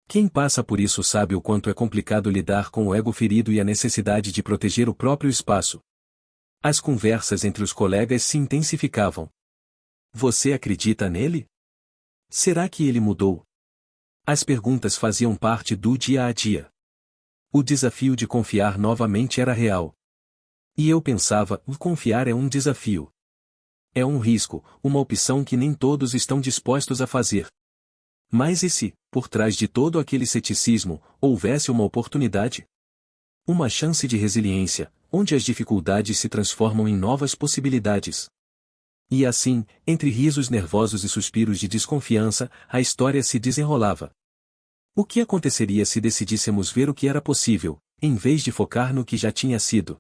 Quem passa por isso sabe o quanto é complicado lidar com o ego ferido e a necessidade de proteger o próprio espaço. As conversas entre os colegas se intensificavam. Você acredita nele? Será que ele mudou? As perguntas faziam parte do dia a dia. O desafio de confiar novamente era real. E eu pensava, confiar é um desafio. É um risco, uma opção que nem todos estão dispostos a fazer. Mas e se, por trás de todo aquele ceticismo, houvesse uma oportunidade? Uma chance de resiliência, onde as dificuldades se transformam em novas possibilidades. E assim, entre risos nervosos e suspiros de desconfiança, a história se desenrolava. O que aconteceria se decidíssemos ver o que era possível, em vez de focar no que já tinha sido?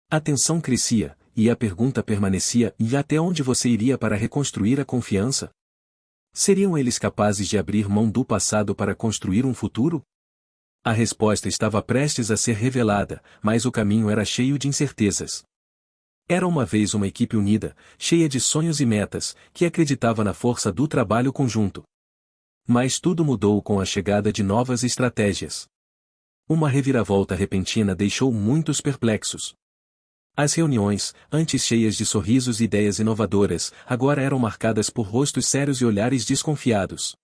A tensão crescia, e a pergunta permanecia: e até onde você iria para reconstruir a confiança? Seriam eles capazes de abrir mão do passado para construir um futuro? A resposta estava prestes a ser revelada, mas o caminho era cheio de incertezas. Era uma vez uma equipe unida, cheia de sonhos e metas, que acreditava na força do trabalho conjunto. Mas tudo mudou com a chegada de novas estratégias. Uma reviravolta repentina deixou muitos perplexos. As reuniões, antes cheias de sorrisos e ideias inovadoras, agora eram marcadas por rostos sérios e olhares desconfiados.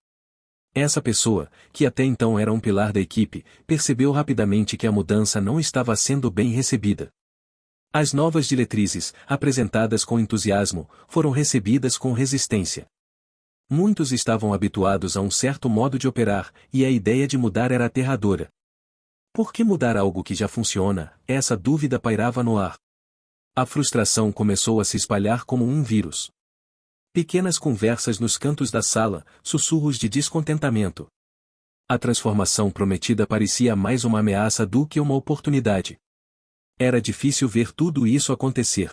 Essa pessoa, que até então era um pilar da equipe, percebeu rapidamente que a mudança não estava sendo bem recebida. As novas diretrizes, apresentadas com entusiasmo, foram recebidas com resistência. Muitos estavam habituados a um certo modo de operar, e a ideia de mudar era aterradora. Por que mudar algo que já funciona? Essa dúvida pairava no ar. A frustração começou a se espalhar como um vírus. Pequenas conversas nos cantos da sala, sussurros de descontentamento. A transformação prometida parecia mais uma ameaça do que uma oportunidade. Era difícil ver tudo isso acontecer.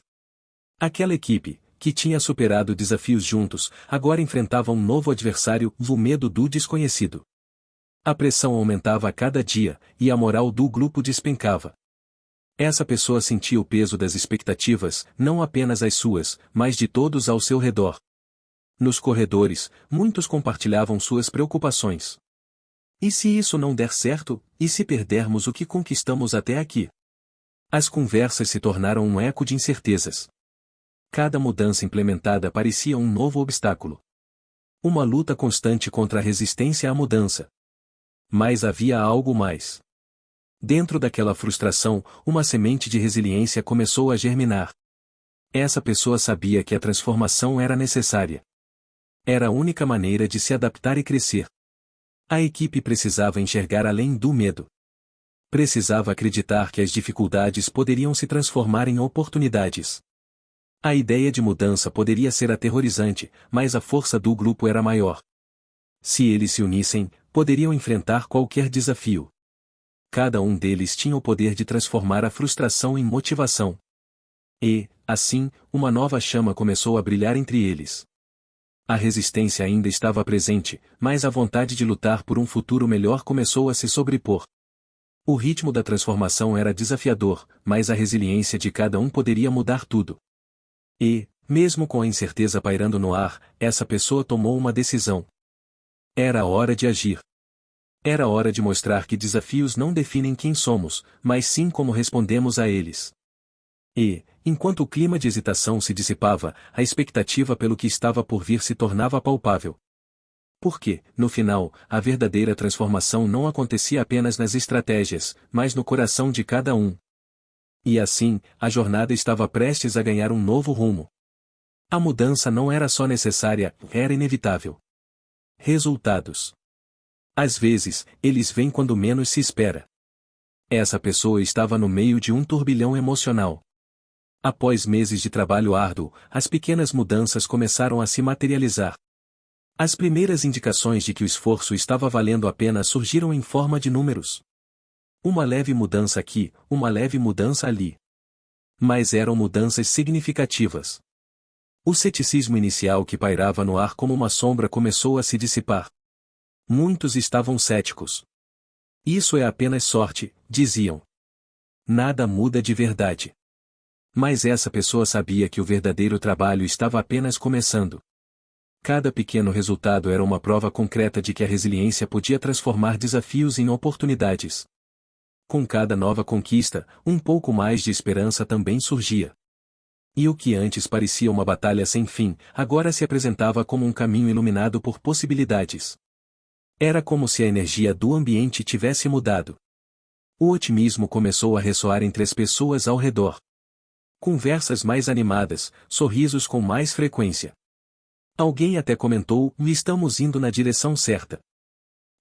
Aquela equipe, que tinha superado desafios juntos, agora enfrentava um novo adversário, o medo do desconhecido. A pressão aumentava a cada dia, e a moral do grupo despencava. Essa pessoa sentia o peso das expectativas, não apenas as suas, mas de todos ao seu redor. Nos corredores, muitos compartilhavam suas preocupações. E se isso não der certo? E se perdermos o que conquistamos até aqui? As conversas se tornaram um eco de incertezas. Cada mudança implementada parecia um novo obstáculo. Uma luta constante contra a resistência à mudança. Mas havia algo mais. Dentro daquela frustração, uma semente de resiliência começou a germinar. Essa pessoa sabia que a transformação era necessária. Era a única maneira de se adaptar e crescer. A equipe precisava enxergar além do medo. Precisava acreditar que as dificuldades poderiam se transformar em oportunidades. A ideia de mudança poderia ser aterrorizante, mas a força do grupo era maior. Se eles se unissem, poderiam enfrentar qualquer desafio. Cada um deles tinha o poder de transformar a frustração em motivação. E, assim, uma nova chama começou a brilhar entre eles. A resistência ainda estava presente, mas a vontade de lutar por um futuro melhor começou a se sobrepor. O ritmo da transformação era desafiador, mas a resiliência de cada um poderia mudar tudo. E, mesmo com a incerteza pairando no ar, essa pessoa tomou uma decisão. Era a hora de agir. Era hora de mostrar que desafios não definem quem somos, mas sim como respondemos a eles. E, enquanto o clima de hesitação se dissipava, a expectativa pelo que estava por vir se tornava palpável. Porque, no final, a verdadeira transformação não acontecia apenas nas estratégias, mas no coração de cada um. E assim, a jornada estava prestes a ganhar um novo rumo. A mudança não era só necessária, era inevitável. Resultados. Às vezes, eles vêm quando menos se espera. Essa pessoa estava no meio de um turbilhão emocional. Após meses de trabalho árduo, as pequenas mudanças começaram a se materializar. As primeiras indicações de que o esforço estava valendo a pena surgiram em forma de números. Uma leve mudança aqui, uma leve mudança ali. Mas eram mudanças significativas. O ceticismo inicial que pairava no ar como uma sombra começou a se dissipar. Muitos estavam céticos. Isso é apenas sorte, diziam. Nada muda de verdade. Mas essa pessoa sabia que o verdadeiro trabalho estava apenas começando. Cada pequeno resultado era uma prova concreta de que a resiliência podia transformar desafios em oportunidades. Com cada nova conquista, um pouco mais de esperança também surgia. E o que antes parecia uma batalha sem fim, agora se apresentava como um caminho iluminado por possibilidades. Era como se a energia do ambiente tivesse mudado. O otimismo começou a ressoar entre as pessoas ao redor. Conversas mais animadas, sorrisos com mais frequência. Alguém até comentou: "Estamos indo na direção certa."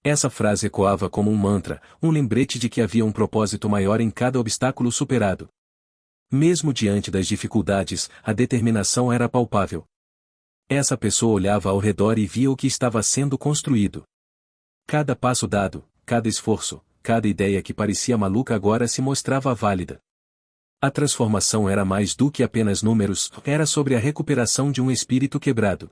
Essa frase ecoava como um mantra, um lembrete de que havia um propósito maior em cada obstáculo superado. Mesmo diante das dificuldades, a determinação era palpável. Essa pessoa olhava ao redor e via o que estava sendo construído. Cada passo dado, cada esforço, cada ideia que parecia maluca agora se mostrava válida. A transformação era mais do que apenas números, era sobre a recuperação de um espírito quebrado.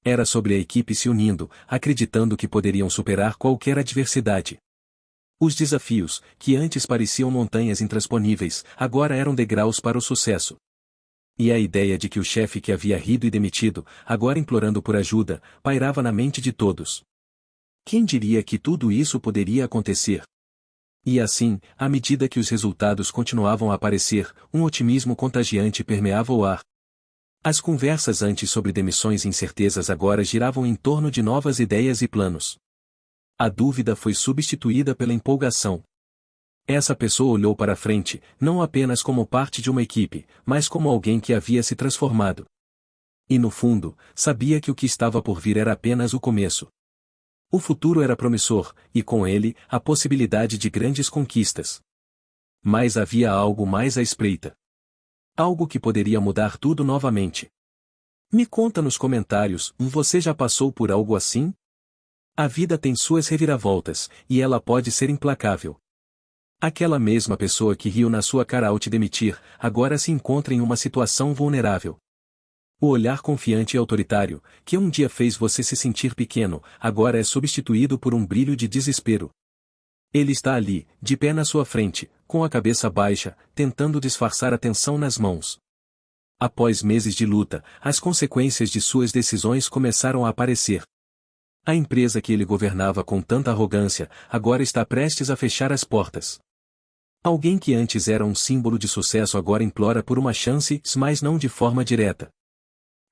Era sobre a equipe se unindo, acreditando que poderiam superar qualquer adversidade. Os desafios, que antes pareciam montanhas intransponíveis, agora eram degraus para o sucesso. E a ideia de que o chefe que havia rido e demitido, agora implorando por ajuda, pairava na mente de todos. Quem diria que tudo isso poderia acontecer? E assim, à medida que os resultados continuavam a aparecer, um otimismo contagiante permeava o ar. As conversas antes sobre demissões e incertezas agora giravam em torno de novas ideias e planos. A dúvida foi substituída pela empolgação. Essa pessoa olhou para frente, não apenas como parte de uma equipe, mas como alguém que havia se transformado. E no fundo, sabia que o que estava por vir era apenas o começo. O futuro era promissor, e com ele, a possibilidade de grandes conquistas. Mas havia algo mais à espreita. Algo que poderia mudar tudo novamente. Me conta nos comentários, você já passou por algo assim? A vida tem suas reviravoltas, e ela pode ser implacável. Aquela mesma pessoa que riu na sua cara ao te demitir, agora se encontra em uma situação vulnerável. O olhar confiante e autoritário, que um dia fez você se sentir pequeno, agora é substituído por um brilho de desespero. Ele está ali, de pé na sua frente, com a cabeça baixa, tentando disfarçar a tensão nas mãos. Após meses de luta, as consequências de suas decisões começaram a aparecer. A empresa que ele governava com tanta arrogância, agora está prestes a fechar as portas. Alguém que antes era um símbolo de sucesso agora implora por uma chance, mas não de forma direta.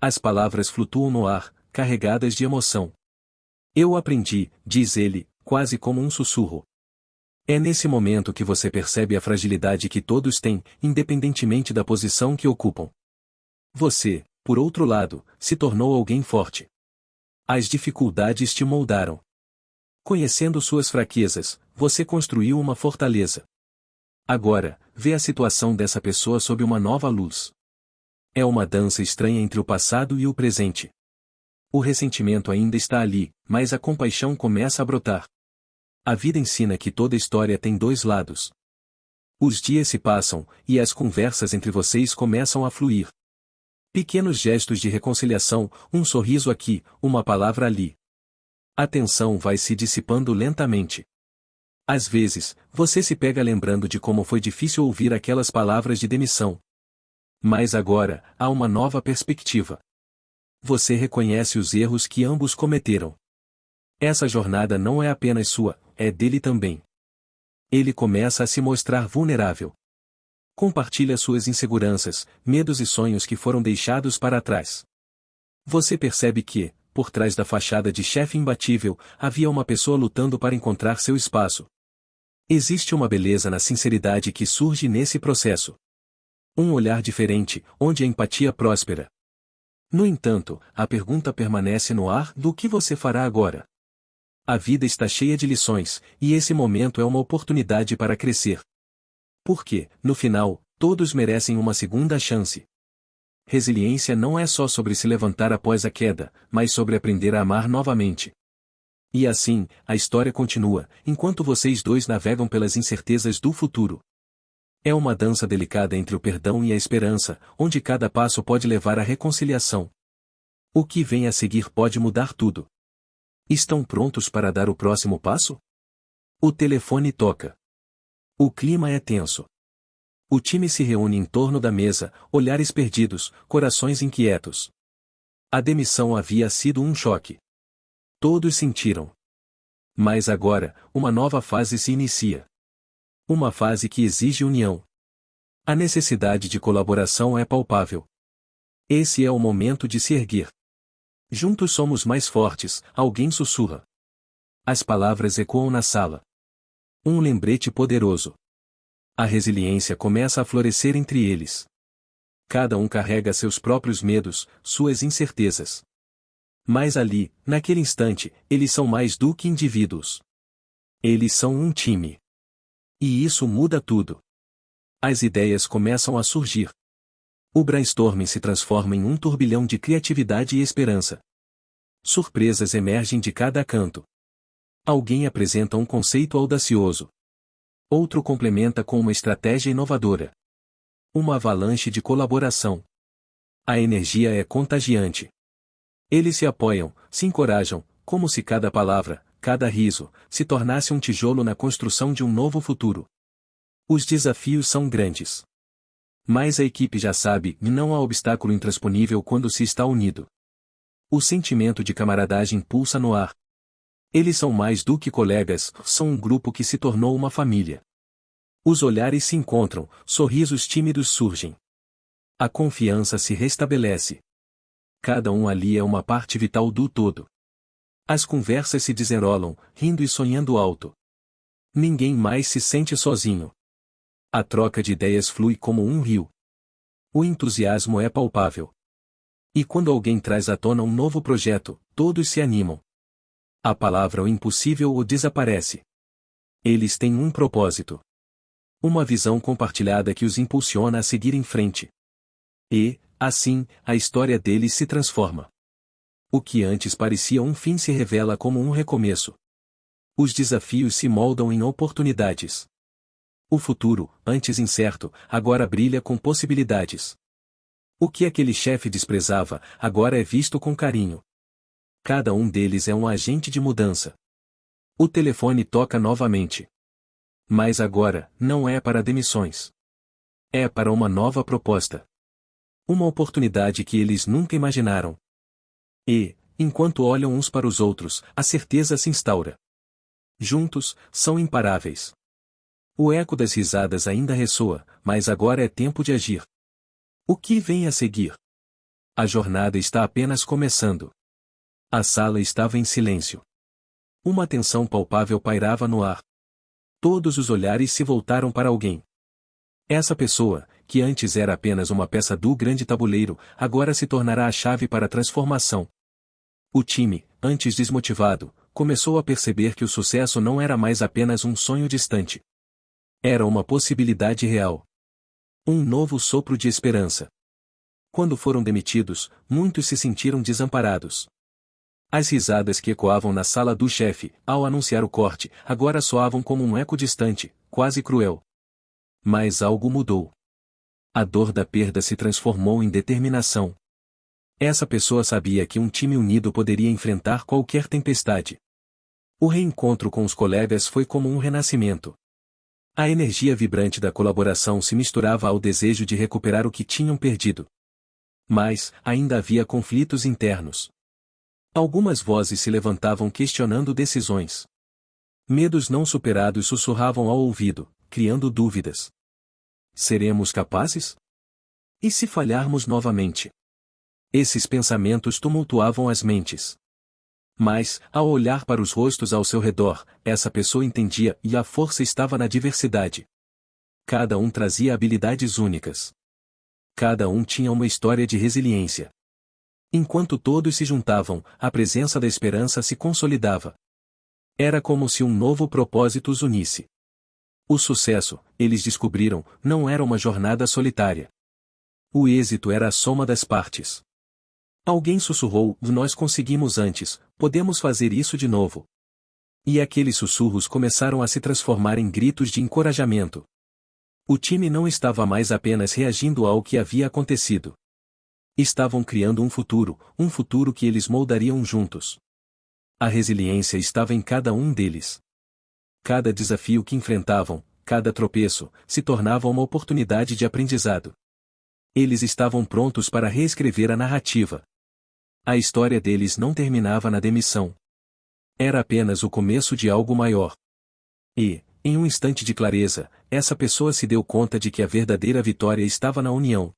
As palavras flutuam no ar, carregadas de emoção. Eu aprendi, diz ele, quase como um sussurro. É nesse momento que você percebe a fragilidade que todos têm, independentemente da posição que ocupam. Você, por outro lado, se tornou alguém forte. As dificuldades te moldaram. Conhecendo suas fraquezas, você construiu uma fortaleza. Agora, vê a situação dessa pessoa sob uma nova luz. É uma dança estranha entre o passado e o presente. O ressentimento ainda está ali, mas a compaixão começa a brotar. A vida ensina que toda história tem dois lados. Os dias se passam, e as conversas entre vocês começam a fluir. Pequenos gestos de reconciliação, um sorriso aqui, uma palavra ali. A tensão vai se dissipando lentamente. Às vezes, você se pega lembrando de como foi difícil ouvir aquelas palavras de demissão. Mas agora, há uma nova perspectiva. Você reconhece os erros que ambos cometeram. Essa jornada não é apenas sua, é dele também. Ele começa a se mostrar vulnerável. Compartilha suas inseguranças, medos e sonhos que foram deixados para trás. Você percebe que, por trás da fachada de chefe imbatível, havia uma pessoa lutando para encontrar seu espaço. Existe uma beleza na sinceridade que surge nesse processo. Um olhar diferente, onde a empatia próspera. No entanto, a pergunta permanece no ar: do que você fará agora? A vida está cheia de lições, e esse momento é uma oportunidade para crescer. Porque, no final, todos merecem uma segunda chance. Resiliência não é só sobre se levantar após a queda, mas sobre aprender a amar novamente. E assim, a história continua, enquanto vocês dois navegam pelas incertezas do futuro. É uma dança delicada entre o perdão e a esperança, onde cada passo pode levar à reconciliação. O que vem a seguir pode mudar tudo. Estão prontos para dar o próximo passo? O telefone toca. O clima é tenso. O time se reúne em torno da mesa, olhares perdidos, corações inquietos. A demissão havia sido um choque. Todos sentiram. Mas agora, uma nova fase se inicia. Uma fase que exige união. A necessidade de colaboração é palpável. Esse é o momento de se erguer. Juntos somos mais fortes, alguém sussurra. As palavras ecoam na sala. Um lembrete poderoso. A resiliência começa a florescer entre eles. Cada um carrega seus próprios medos, suas incertezas. Mas ali, naquele instante, eles são mais do que indivíduos. Eles são um time. E isso muda tudo. As ideias começam a surgir. O brainstorming se transforma em um turbilhão de criatividade e esperança. Surpresas emergem de cada canto. Alguém apresenta um conceito audacioso. Outro complementa com uma estratégia inovadora. Uma avalanche de colaboração. A energia é contagiante. Eles se apoiam, se encorajam, como se cada palavra, cada riso, se tornasse um tijolo na construção de um novo futuro. Os desafios são grandes. Mas a equipe já sabe que não há obstáculo intransponível quando se está unido. O sentimento de camaradagem pulsa no ar. Eles são mais do que colegas, são um grupo que se tornou uma família. Os olhares se encontram, sorrisos tímidos surgem. A confiança se restabelece. Cada um ali é uma parte vital do todo. As conversas se desenrolam, rindo e sonhando alto. Ninguém mais se sente sozinho. A troca de ideias flui como um rio. O entusiasmo é palpável. E quando alguém traz à tona um novo projeto, todos se animam. A palavra o impossível ou desaparece. Eles têm um propósito. Uma visão compartilhada que os impulsiona a seguir em frente. E, assim, a história deles se transforma. O que antes parecia um fim se revela como um recomeço. Os desafios se moldam em oportunidades. O futuro, antes incerto, agora brilha com possibilidades. O que aquele chefe desprezava, agora é visto com carinho. Cada um deles é um agente de mudança. O telefone toca novamente. Mas agora, não é para demissões. É para uma nova proposta. Uma oportunidade que eles nunca imaginaram. E, enquanto olham uns para os outros, a certeza se instaura. Juntos, são imparáveis. O eco das risadas ainda ressoa, mas agora é tempo de agir. O que vem a seguir? A jornada está apenas começando. A sala estava em silêncio. Uma tensão palpável pairava no ar. Todos os olhares se voltaram para alguém. Essa pessoa, que antes era apenas uma peça do grande tabuleiro, agora se tornará a chave para a transformação. O time, antes desmotivado, começou a perceber que o sucesso não era mais apenas um sonho distante. Era uma possibilidade real. Um novo sopro de esperança. Quando foram demitidos, muitos se sentiram desamparados. As risadas que ecoavam na sala do chefe, ao anunciar o corte, agora soavam como um eco distante, quase cruel. Mas algo mudou. A dor da perda se transformou em determinação. Essa pessoa sabia que um time unido poderia enfrentar qualquer tempestade. O reencontro com os colegas foi como um renascimento. A energia vibrante da colaboração se misturava ao desejo de recuperar o que tinham perdido. Mas, ainda havia conflitos internos. Algumas vozes se levantavam questionando decisões. Medos não superados sussurravam ao ouvido, criando dúvidas. Seremos capazes? E se falharmos novamente? Esses pensamentos tumultuavam as mentes. Mas, ao olhar para os rostos ao seu redor, essa pessoa entendia e a força estava na diversidade. Cada um trazia habilidades únicas. Cada um tinha uma história de resiliência. Enquanto todos se juntavam, a presença da esperança se consolidava. Era como se um novo propósito os unisse. O sucesso, eles descobriram, não era uma jornada solitária. O êxito era a soma das partes. Alguém sussurrou: "Nós conseguimos antes, podemos fazer isso de novo." E aqueles sussurros começaram a se transformar em gritos de encorajamento. O time não estava mais apenas reagindo ao que havia acontecido. Estavam criando um futuro que eles moldariam juntos. A resiliência estava em cada um deles. Cada desafio que enfrentavam, cada tropeço, se tornava uma oportunidade de aprendizado. Eles estavam prontos para reescrever a narrativa. A história deles não terminava na demissão. Era apenas o começo de algo maior. E, em um instante de clareza, essa pessoa se deu conta de que a verdadeira vitória estava na união.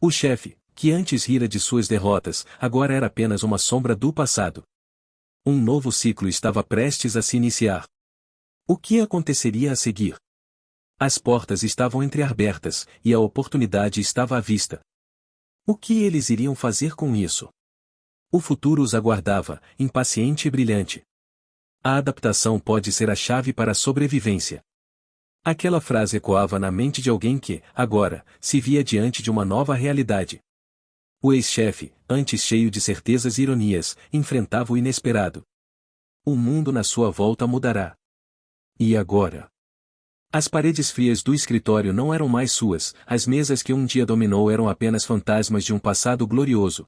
O chefe, que antes rira de suas derrotas, agora era apenas uma sombra do passado. Um novo ciclo estava prestes a se iniciar. O que aconteceria a seguir? As portas estavam entreabertas, e a oportunidade estava à vista. O que eles iriam fazer com isso? O futuro os aguardava, impaciente e brilhante. A adaptação pode ser a chave para a sobrevivência. Aquela frase ecoava na mente de alguém que, agora, se via diante de uma nova realidade. O ex-chefe, antes cheio de certezas e ironias, enfrentava o inesperado. O mundo na sua volta mudará. E agora? As paredes frias do escritório não eram mais suas, as mesas que um dia dominou eram apenas fantasmas de um passado glorioso.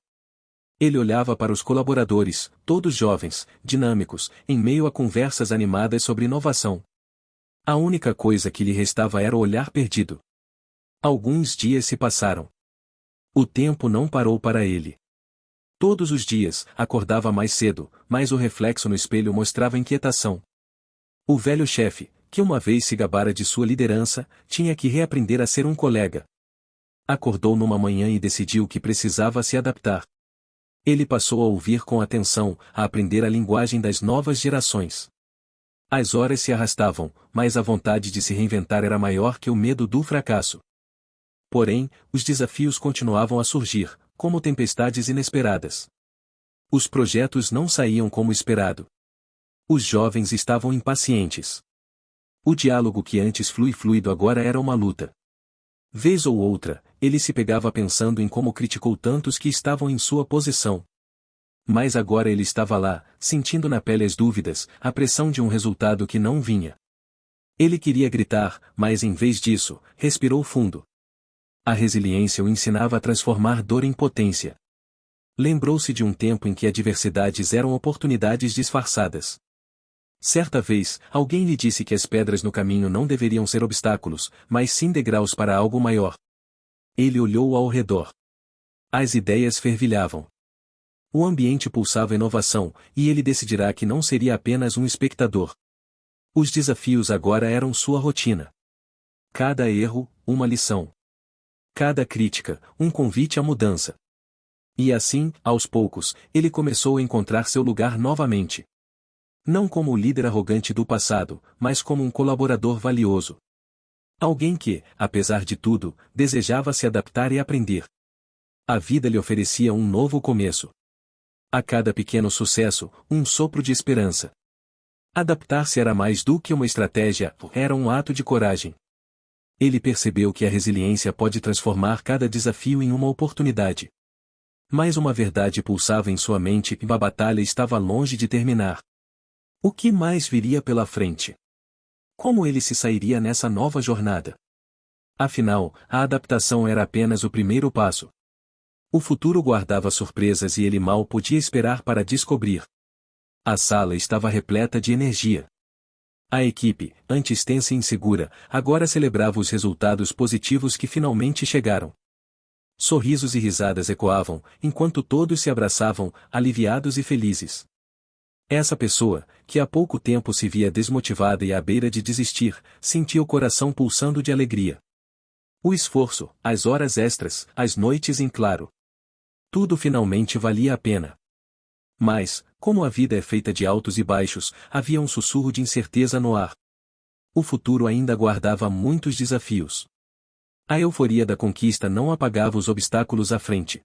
Ele olhava para os colaboradores, todos jovens, dinâmicos, em meio a conversas animadas sobre inovação. A única coisa que lhe restava era o olhar perdido. Alguns dias se passaram. O tempo não parou para ele. Todos os dias, acordava mais cedo, mas o reflexo no espelho mostrava inquietação. O velho chefe, que uma vez se gabara de sua liderança, tinha que reaprender a ser um colega. Acordou numa manhã e decidiu que precisava se adaptar. Ele passou a ouvir com atenção, a aprender a linguagem das novas gerações. As horas se arrastavam, mas a vontade de se reinventar era maior que o medo do fracasso. Porém, os desafios continuavam a surgir, como tempestades inesperadas. Os projetos não saíam como esperado. Os jovens estavam impacientes. O diálogo que antes flui fluido agora era uma luta. Vez ou outra, ele se pegava pensando em como criticou tantos que estavam em sua posição. Mas agora ele estava lá, sentindo na pele as dúvidas, a pressão de um resultado que não vinha. Ele queria gritar, mas em vez disso, respirou fundo. A resiliência o ensinava a transformar dor em potência. Lembrou-se de um tempo em que adversidades eram oportunidades disfarçadas. Certa vez, alguém lhe disse que as pedras no caminho não deveriam ser obstáculos, mas sim degraus para algo maior. Ele olhou ao redor. As ideias fervilhavam. O ambiente pulsava inovação, e ele decidirá que não seria apenas um espectador. Os desafios agora eram sua rotina. Cada erro, uma lição. Cada crítica, um convite à mudança. E assim, aos poucos, ele começou a encontrar seu lugar novamente. Não como o líder arrogante do passado, mas como um colaborador valioso. Alguém que, apesar de tudo, desejava se adaptar e aprender. A vida lhe oferecia um novo começo. A cada pequeno sucesso, um sopro de esperança. Adaptar-se era mais do que uma estratégia, era um ato de coragem. Ele percebeu que a resiliência pode transformar cada desafio em uma oportunidade. Mas uma verdade pulsava em sua mente e a batalha estava longe de terminar. O que mais viria pela frente? Como ele se sairia nessa nova jornada? Afinal, a adaptação era apenas o primeiro passo. O futuro guardava surpresas e ele mal podia esperar para descobrir. A sala estava repleta de energia. A equipe, antes tensa e insegura, agora celebrava os resultados positivos que finalmente chegaram. Sorrisos e risadas ecoavam, enquanto todos se abraçavam, aliviados e felizes. Essa pessoa, que há pouco tempo se via desmotivada e à beira de desistir, sentia o coração pulsando de alegria. O esforço, as horas extras, as noites em claro. Tudo finalmente valia a pena. Mas, como a vida é feita de altos e baixos, havia um sussurro de incerteza no ar. O futuro ainda guardava muitos desafios. A euforia da conquista não apagava os obstáculos à frente.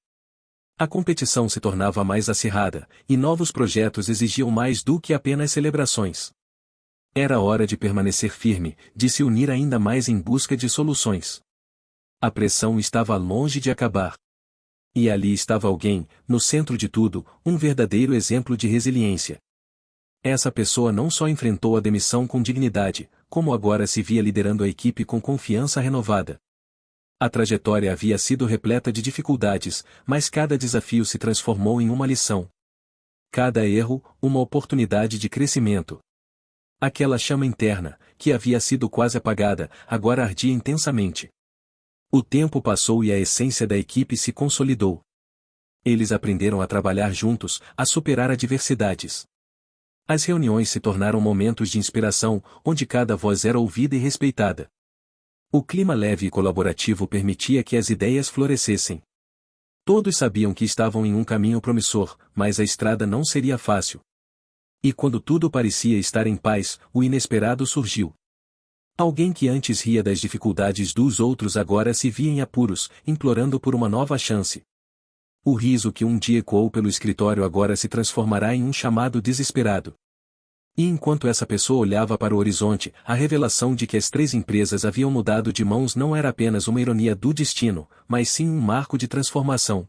A competição se tornava mais acirrada, e novos projetos exigiam mais do que apenas celebrações. Era hora de permanecer firme, de se unir ainda mais em busca de soluções. A pressão estava longe de acabar. E ali estava alguém, no centro de tudo, um verdadeiro exemplo de resiliência. Essa pessoa não só enfrentou a demissão com dignidade, como agora se via liderando a equipe com confiança renovada. A trajetória havia sido repleta de dificuldades, mas cada desafio se transformou em uma lição. Cada erro, uma oportunidade de crescimento. Aquela chama interna, que havia sido quase apagada, agora ardia intensamente. O tempo passou e a essência da equipe se consolidou. Eles aprenderam a trabalhar juntos, a superar adversidades. As reuniões se tornaram momentos de inspiração, onde cada voz era ouvida e respeitada. O clima leve e colaborativo permitia que as ideias florescessem. Todos sabiam que estavam em um caminho promissor, mas a estrada não seria fácil. E quando tudo parecia estar em paz, o inesperado surgiu. Alguém que antes ria das dificuldades dos outros agora se via em apuros, implorando por uma nova chance. O riso que um dia ecoou pelo escritório agora se transformará em um chamado desesperado. E enquanto essa pessoa olhava para o horizonte, a revelação de que as 3 empresas haviam mudado de mãos não era apenas uma ironia do destino, mas sim um marco de transformação.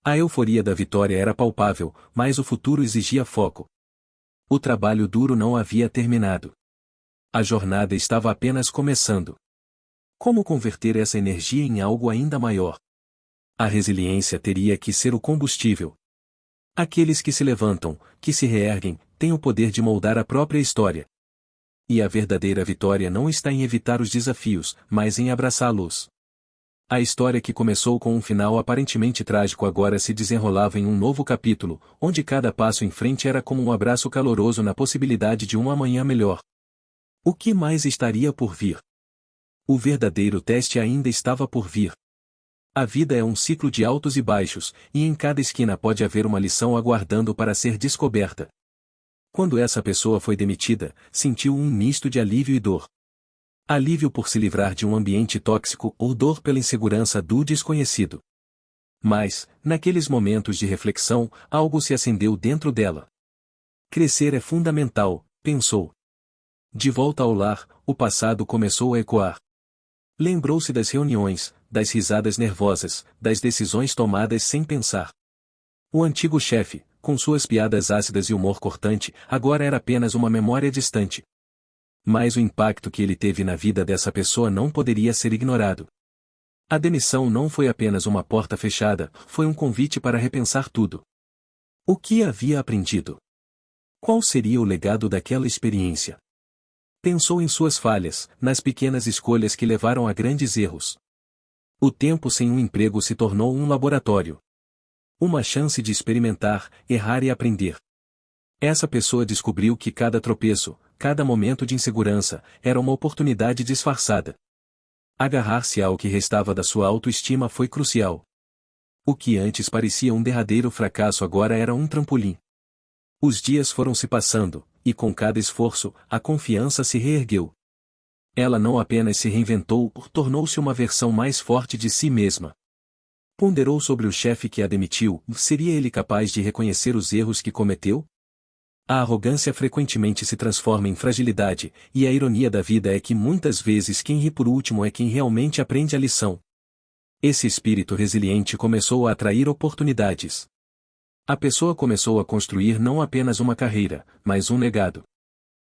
A euforia da vitória era palpável, mas o futuro exigia foco. O trabalho duro não havia terminado. A jornada estava apenas começando. Como converter essa energia em algo ainda maior? A resiliência teria que ser o combustível. Aqueles que se levantam, que se reerguem, têm o poder de moldar a própria história. E a verdadeira vitória não está em evitar os desafios, mas em abraçá-los. A história que começou com um final aparentemente trágico agora se desenrolava em um novo capítulo, onde cada passo em frente era como um abraço caloroso na possibilidade de um amanhã melhor. O que mais estaria por vir? O verdadeiro teste ainda estava por vir. A vida é um ciclo de altos e baixos, e em cada esquina pode haver uma lição aguardando para ser descoberta. Quando essa pessoa foi demitida, sentiu um misto de alívio e dor. Alívio por se livrar de um ambiente tóxico ou dor pela insegurança do desconhecido. Mas, naqueles momentos de reflexão, algo se acendeu dentro dela. Crescer é fundamental, pensou. De volta ao lar, o passado começou a ecoar. Lembrou-se das reuniões, das risadas nervosas, das decisões tomadas sem pensar. O antigo chefe, com suas piadas ácidas e humor cortante, agora era apenas uma memória distante. Mas o impacto que ele teve na vida dessa pessoa não poderia ser ignorado. A demissão não foi apenas uma porta fechada, foi um convite para repensar tudo. O que havia aprendido? Qual seria o legado daquela experiência? Pensou em suas falhas, nas pequenas escolhas que levaram a grandes erros. O tempo sem um emprego se tornou um laboratório. Uma chance de experimentar, errar e aprender. Essa pessoa descobriu que cada tropeço, cada momento de insegurança, era uma oportunidade disfarçada. Agarrar-se ao que restava da sua autoestima foi crucial. O que antes parecia um derradeiro fracasso agora era um trampolim. Os dias foram se passando, e com cada esforço, a confiança se reergueu. Ela não apenas se reinventou, tornou-se uma versão mais forte de si mesma. Ponderou sobre o chefe que a demitiu, seria ele capaz de reconhecer os erros que cometeu? A arrogância frequentemente se transforma em fragilidade, e a ironia da vida é que muitas vezes quem ri por último é quem realmente aprende a lição. Esse espírito resiliente começou a atrair oportunidades. A pessoa começou a construir não apenas uma carreira, mas um legado.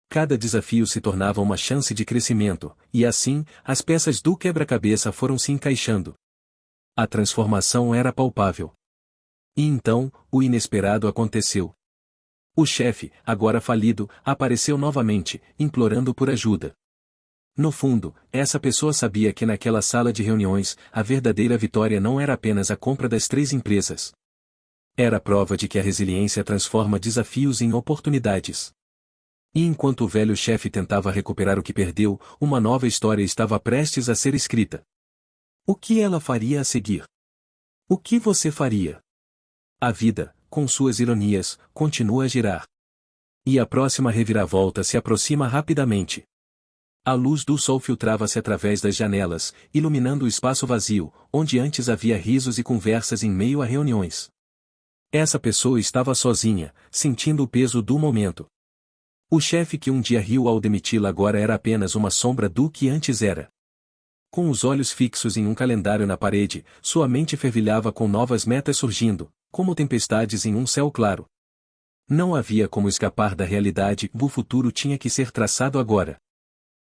Cada desafio se tornava uma chance de crescimento, e assim, as peças do quebra-cabeça foram se encaixando. A transformação era palpável. E então, o inesperado aconteceu. O chefe, agora falido, apareceu novamente, implorando por ajuda. No fundo, essa pessoa sabia que naquela sala de reuniões, a verdadeira vitória não era apenas a compra das 3 empresas. Era a prova de que a resiliência transforma desafios em oportunidades. E enquanto o velho chefe tentava recuperar o que perdeu, uma nova história estava prestes a ser escrita. O que ela faria a seguir? O que você faria? A vida, com suas ironias, continua a girar. E a próxima reviravolta se aproxima rapidamente. A luz do sol filtrava-se através das janelas, iluminando o espaço vazio, onde antes havia risos e conversas em meio a reuniões. Essa pessoa estava sozinha, sentindo o peso do momento. O chefe que um dia riu ao demiti-la agora era apenas uma sombra do que antes era. Com os olhos fixos em um calendário na parede, sua mente fervilhava com novas metas surgindo, como tempestades em um céu claro. Não havia como escapar da realidade, o futuro tinha que ser traçado agora.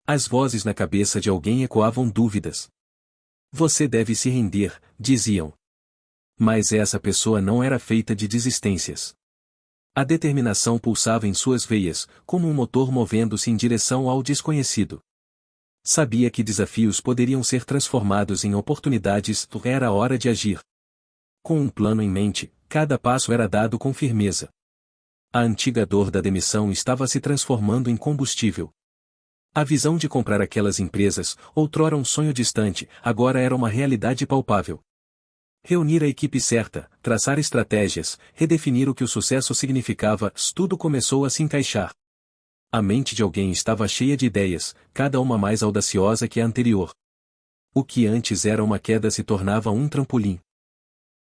As vozes na cabeça de alguém ecoavam dúvidas. Você deve se render, diziam. Mas essa pessoa não era feita de desistências. A determinação pulsava em suas veias, como um motor movendo-se em direção ao desconhecido. Sabia que desafios poderiam ser transformados em oportunidades, era hora de agir. Com um plano em mente, cada passo era dado com firmeza. A antiga dor da demissão estava se transformando em combustível. A visão de comprar aquelas empresas, outrora um sonho distante, agora era uma realidade palpável. Reunir a equipe certa, traçar estratégias, redefinir o que o sucesso significava, tudo começou a se encaixar. A mente de alguém estava cheia de ideias, cada uma mais audaciosa que a anterior. O que antes era uma queda se tornava um trampolim.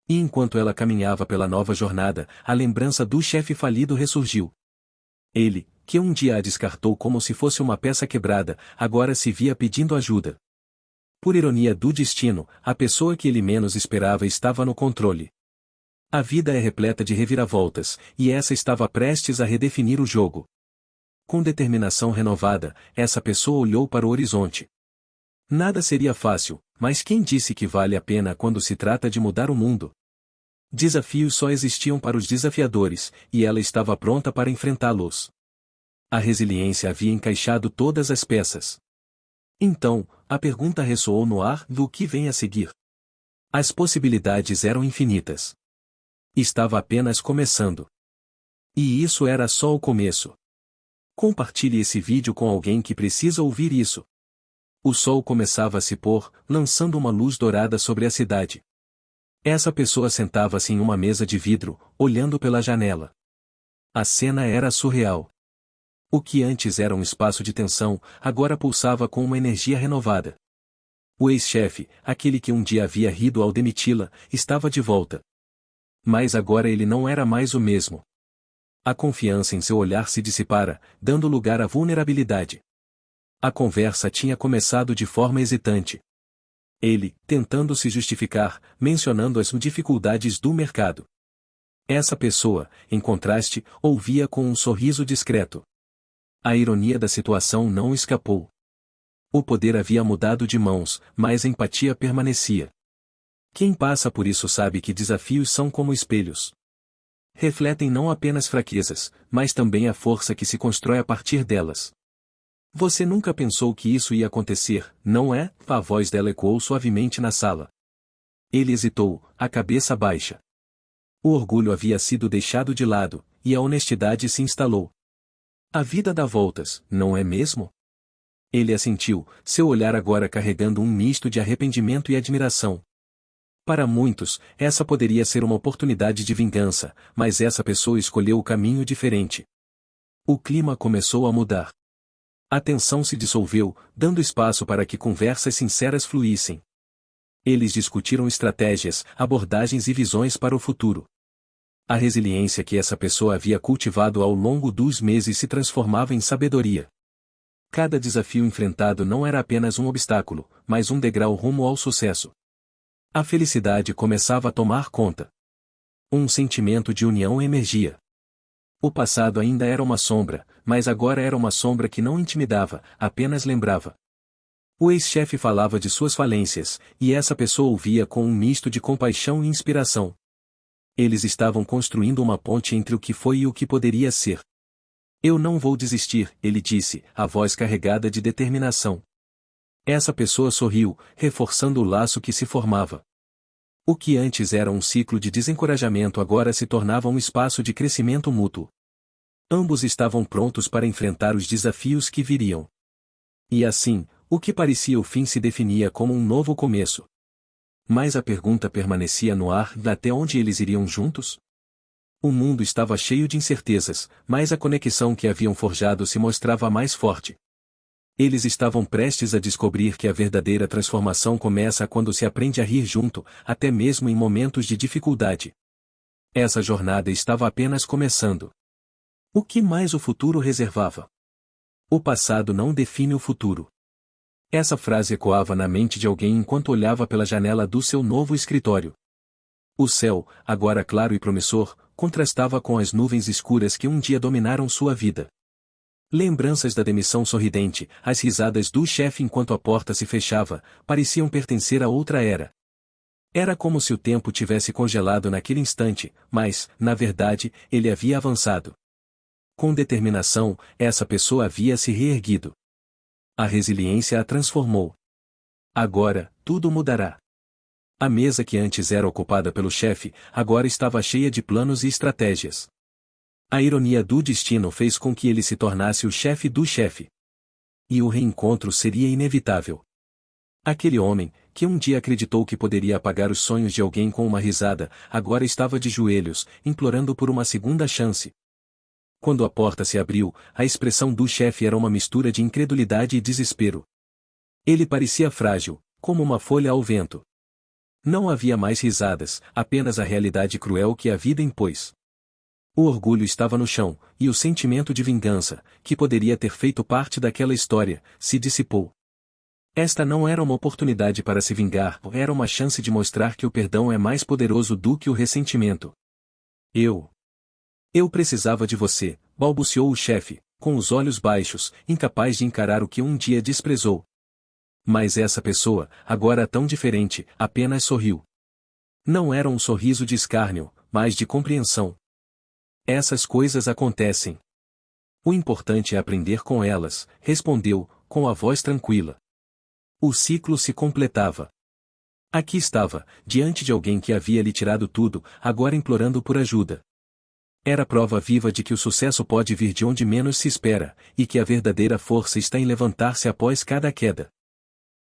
E enquanto ela caminhava pela nova jornada, a lembrança do chefe falido ressurgiu. Ele, que um dia a descartou como se fosse uma peça quebrada, agora se via pedindo ajuda. Por ironia do destino, a pessoa que ele menos esperava estava no controle. A vida é repleta de reviravoltas, e essa estava prestes a redefinir o jogo. Com determinação renovada, essa pessoa olhou para o horizonte. Nada seria fácil, mas quem disse que vale a pena quando se trata de mudar o mundo? Desafios só existiam para os desafiadores, e ela estava pronta para enfrentá-los. A resiliência havia encaixado todas as peças. Então, a pergunta ressoou no ar do que vem a seguir. As possibilidades eram infinitas. Estava apenas começando. E isso era só o começo. Compartilhe esse vídeo com alguém que precisa ouvir isso. O sol começava a se pôr, lançando uma luz dourada sobre a cidade. Essa pessoa sentava-se em uma mesa de vidro, olhando pela janela. A cena era surreal. O que antes era um espaço de tensão, agora pulsava com uma energia renovada. O ex-chefe, aquele que um dia havia rido ao demiti-la, estava de volta. Mas agora ele não era mais o mesmo. A confiança em seu olhar se dissipara, dando lugar à vulnerabilidade. A conversa tinha começado de forma hesitante. Ele, tentando se justificar, mencionando as dificuldades do mercado. Essa pessoa, em contraste, ouvia com um sorriso discreto. A ironia da situação não escapou. O poder havia mudado de mãos, mas a empatia permanecia. Quem passa por isso sabe que desafios são como espelhos. Refletem não apenas fraquezas, mas também a força que se constrói a partir delas. Você nunca pensou que isso ia acontecer, não é? A voz dela ecoou suavemente na sala. Ele hesitou, a cabeça baixa. O orgulho havia sido deixado de lado, e a honestidade se instalou. A vida dá voltas, não é mesmo? Ele assentiu, seu olhar agora carregando um misto de arrependimento e admiração. Para muitos, essa poderia ser uma oportunidade de vingança, mas essa pessoa escolheu o caminho diferente. O clima começou a mudar. A tensão se dissolveu, dando espaço para que conversas sinceras fluíssem. Eles discutiram estratégias, abordagens e visões para o futuro. A resiliência que essa pessoa havia cultivado ao longo dos meses se transformava em sabedoria. Cada desafio enfrentado não era apenas um obstáculo, mas um degrau rumo ao sucesso. A felicidade começava a tomar conta. Um sentimento de união emergia. O passado ainda era uma sombra, mas agora era uma sombra que não intimidava, apenas lembrava. O ex-chefe falava de suas falências, e essa pessoa ouvia com um misto de compaixão e inspiração. Eles estavam construindo uma ponte entre o que foi e o que poderia ser. Eu não vou desistir, ele disse, a voz carregada de determinação. Essa pessoa sorriu, reforçando o laço que se formava. O que antes era um ciclo de desencorajamento agora se tornava um espaço de crescimento mútuo. Ambos estavam prontos para enfrentar os desafios que viriam. E assim, o que parecia o fim se definia como um novo começo. Mas a pergunta permanecia no ar: até onde eles iriam juntos? O mundo estava cheio de incertezas, mas a conexão que haviam forjado se mostrava mais forte. Eles estavam prestes a descobrir que a verdadeira transformação começa quando se aprende a rir junto, até mesmo em momentos de dificuldade. Essa jornada estava apenas começando. O que mais o futuro reservava? O passado não define o futuro. Essa frase ecoava na mente de alguém enquanto olhava pela janela do seu novo escritório. O céu, agora claro e promissor, contrastava com as nuvens escuras que um dia dominaram sua vida. Lembranças da demissão sorridente, as risadas do chefe enquanto a porta se fechava, pareciam pertencer a outra era. Era como se o tempo tivesse congelado naquele instante, mas, na verdade, ele havia avançado. Com determinação, essa pessoa havia se reerguido. A resiliência a transformou. Agora, tudo mudará. A mesa que antes era ocupada pelo chefe, agora estava cheia de planos e estratégias. A ironia do destino fez com que ele se tornasse o chefe do chefe. E o reencontro seria inevitável. Aquele homem, que um dia acreditou que poderia apagar os sonhos de alguém com uma risada, agora estava de joelhos, implorando por uma segunda chance. Quando a porta se abriu, a expressão do chefe era uma mistura de incredulidade e desespero. Ele parecia frágil, como uma folha ao vento. Não havia mais risadas, apenas a realidade cruel que a vida impôs. O orgulho estava no chão, e o sentimento de vingança, que poderia ter feito parte daquela história, se dissipou. Esta não era uma oportunidade para se vingar, era uma chance de mostrar que o perdão é mais poderoso do que o ressentimento. Eu precisava de você, balbuciou o chefe, com os olhos baixos, incapaz de encarar o que um dia desprezou. Mas essa pessoa, agora tão diferente, apenas sorriu. Não era um sorriso de escárnio, mas de compreensão. Essas coisas acontecem. O importante é aprender com elas, respondeu, com a voz tranquila. O ciclo se completava. Aqui estava, diante de alguém que havia lhe tirado tudo, agora implorando por ajuda. Era prova viva de que o sucesso pode vir de onde menos se espera, e que a verdadeira força está em levantar-se após cada queda.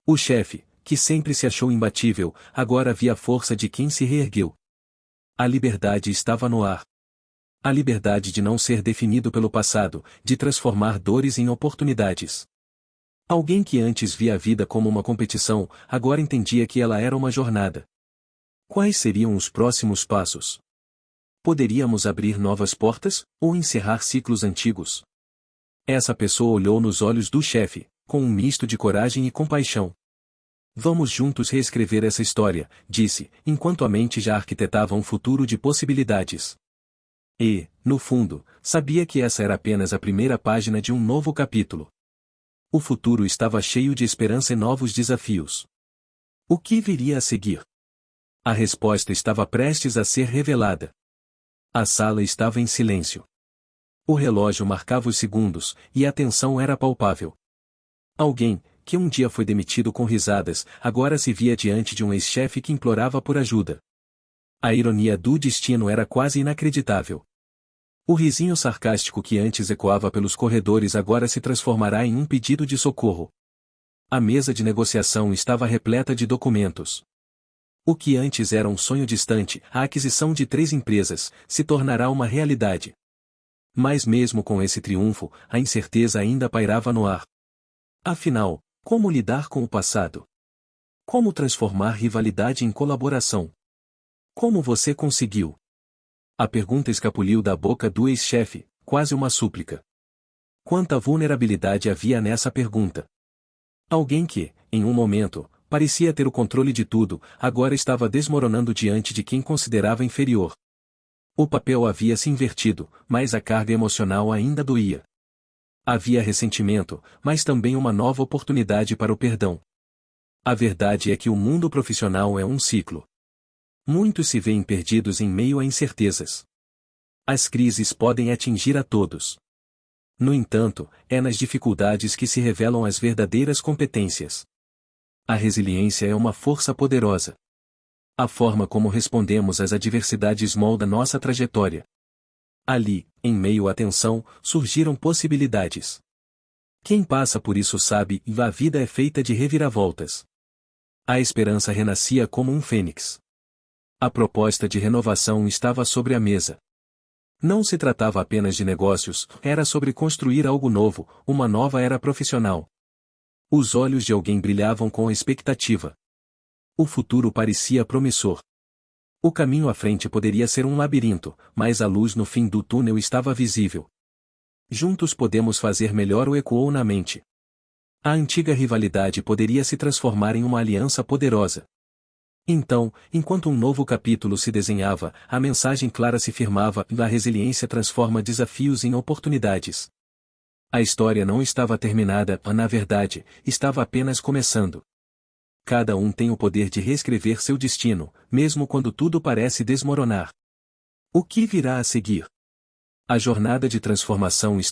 O chefe, que sempre se achou imbatível, agora via a força de quem se reergueu. A liberdade estava no ar. A liberdade de não ser definido pelo passado, de transformar dores em oportunidades. Alguém que antes via a vida como uma competição, agora entendia que ela era uma jornada. Quais seriam os próximos passos? Poderíamos abrir novas portas, ou encerrar ciclos antigos? Essa pessoa olhou nos olhos do chefe, com um misto de coragem e compaixão. Vamos juntos reescrever essa história, disse, enquanto a mente já arquitetava um futuro de possibilidades. E, no fundo, sabia que essa era apenas a primeira página de um novo capítulo. O futuro estava cheio de esperança e novos desafios. O que viria a seguir? A resposta estava prestes a ser revelada. A sala estava em silêncio. O relógio marcava os segundos, e a tensão era palpável. Alguém, que um dia foi demitido com risadas, agora se via diante de um ex-chefe que implorava por ajuda. A ironia do destino era quase inacreditável. O risinho sarcástico que antes ecoava pelos corredores agora se transformará em um pedido de socorro. A mesa de negociação estava repleta de documentos. O que antes era um sonho distante, a aquisição de 3 empresas, se tornará uma realidade. Mas mesmo com esse triunfo, a incerteza ainda pairava no ar. Afinal, como lidar com o passado? Como transformar rivalidade em colaboração? Como você conseguiu? A pergunta escapuliu da boca do ex-chefe, quase uma súplica. Quanta vulnerabilidade havia nessa pergunta! Alguém que, em um momento, parecia ter o controle de tudo, agora estava desmoronando diante de quem considerava inferior. O papel havia se invertido, mas a carga emocional ainda doía. Havia ressentimento, mas também uma nova oportunidade para o perdão. A verdade é que o mundo profissional é um ciclo. Muitos se veem perdidos em meio a incertezas. As crises podem atingir a todos. No entanto, é nas dificuldades que se revelam as verdadeiras competências. A resiliência é uma força poderosa. A forma como respondemos às adversidades molda nossa trajetória. Ali, em meio à tensão, surgiram possibilidades. Quem passa por isso sabe que a vida é feita de reviravoltas. A esperança renascia como um fênix. A proposta de renovação estava sobre a mesa. Não se tratava apenas de negócios, era sobre construir algo novo, uma nova era profissional. Os olhos de alguém brilhavam com a expectativa. O futuro parecia promissor. O caminho à frente poderia ser um labirinto, mas a luz no fim do túnel estava visível. Juntos podemos fazer melhor, o ecoou na mente. A antiga rivalidade poderia se transformar em uma aliança poderosa. Então, enquanto um novo capítulo se desenhava, a mensagem clara se firmava: a resiliência transforma desafios em oportunidades. A história não estava terminada, na verdade, estava apenas começando. Cada um tem o poder de reescrever seu destino, mesmo quando tudo parece desmoronar. O que virá a seguir? A jornada de transformação está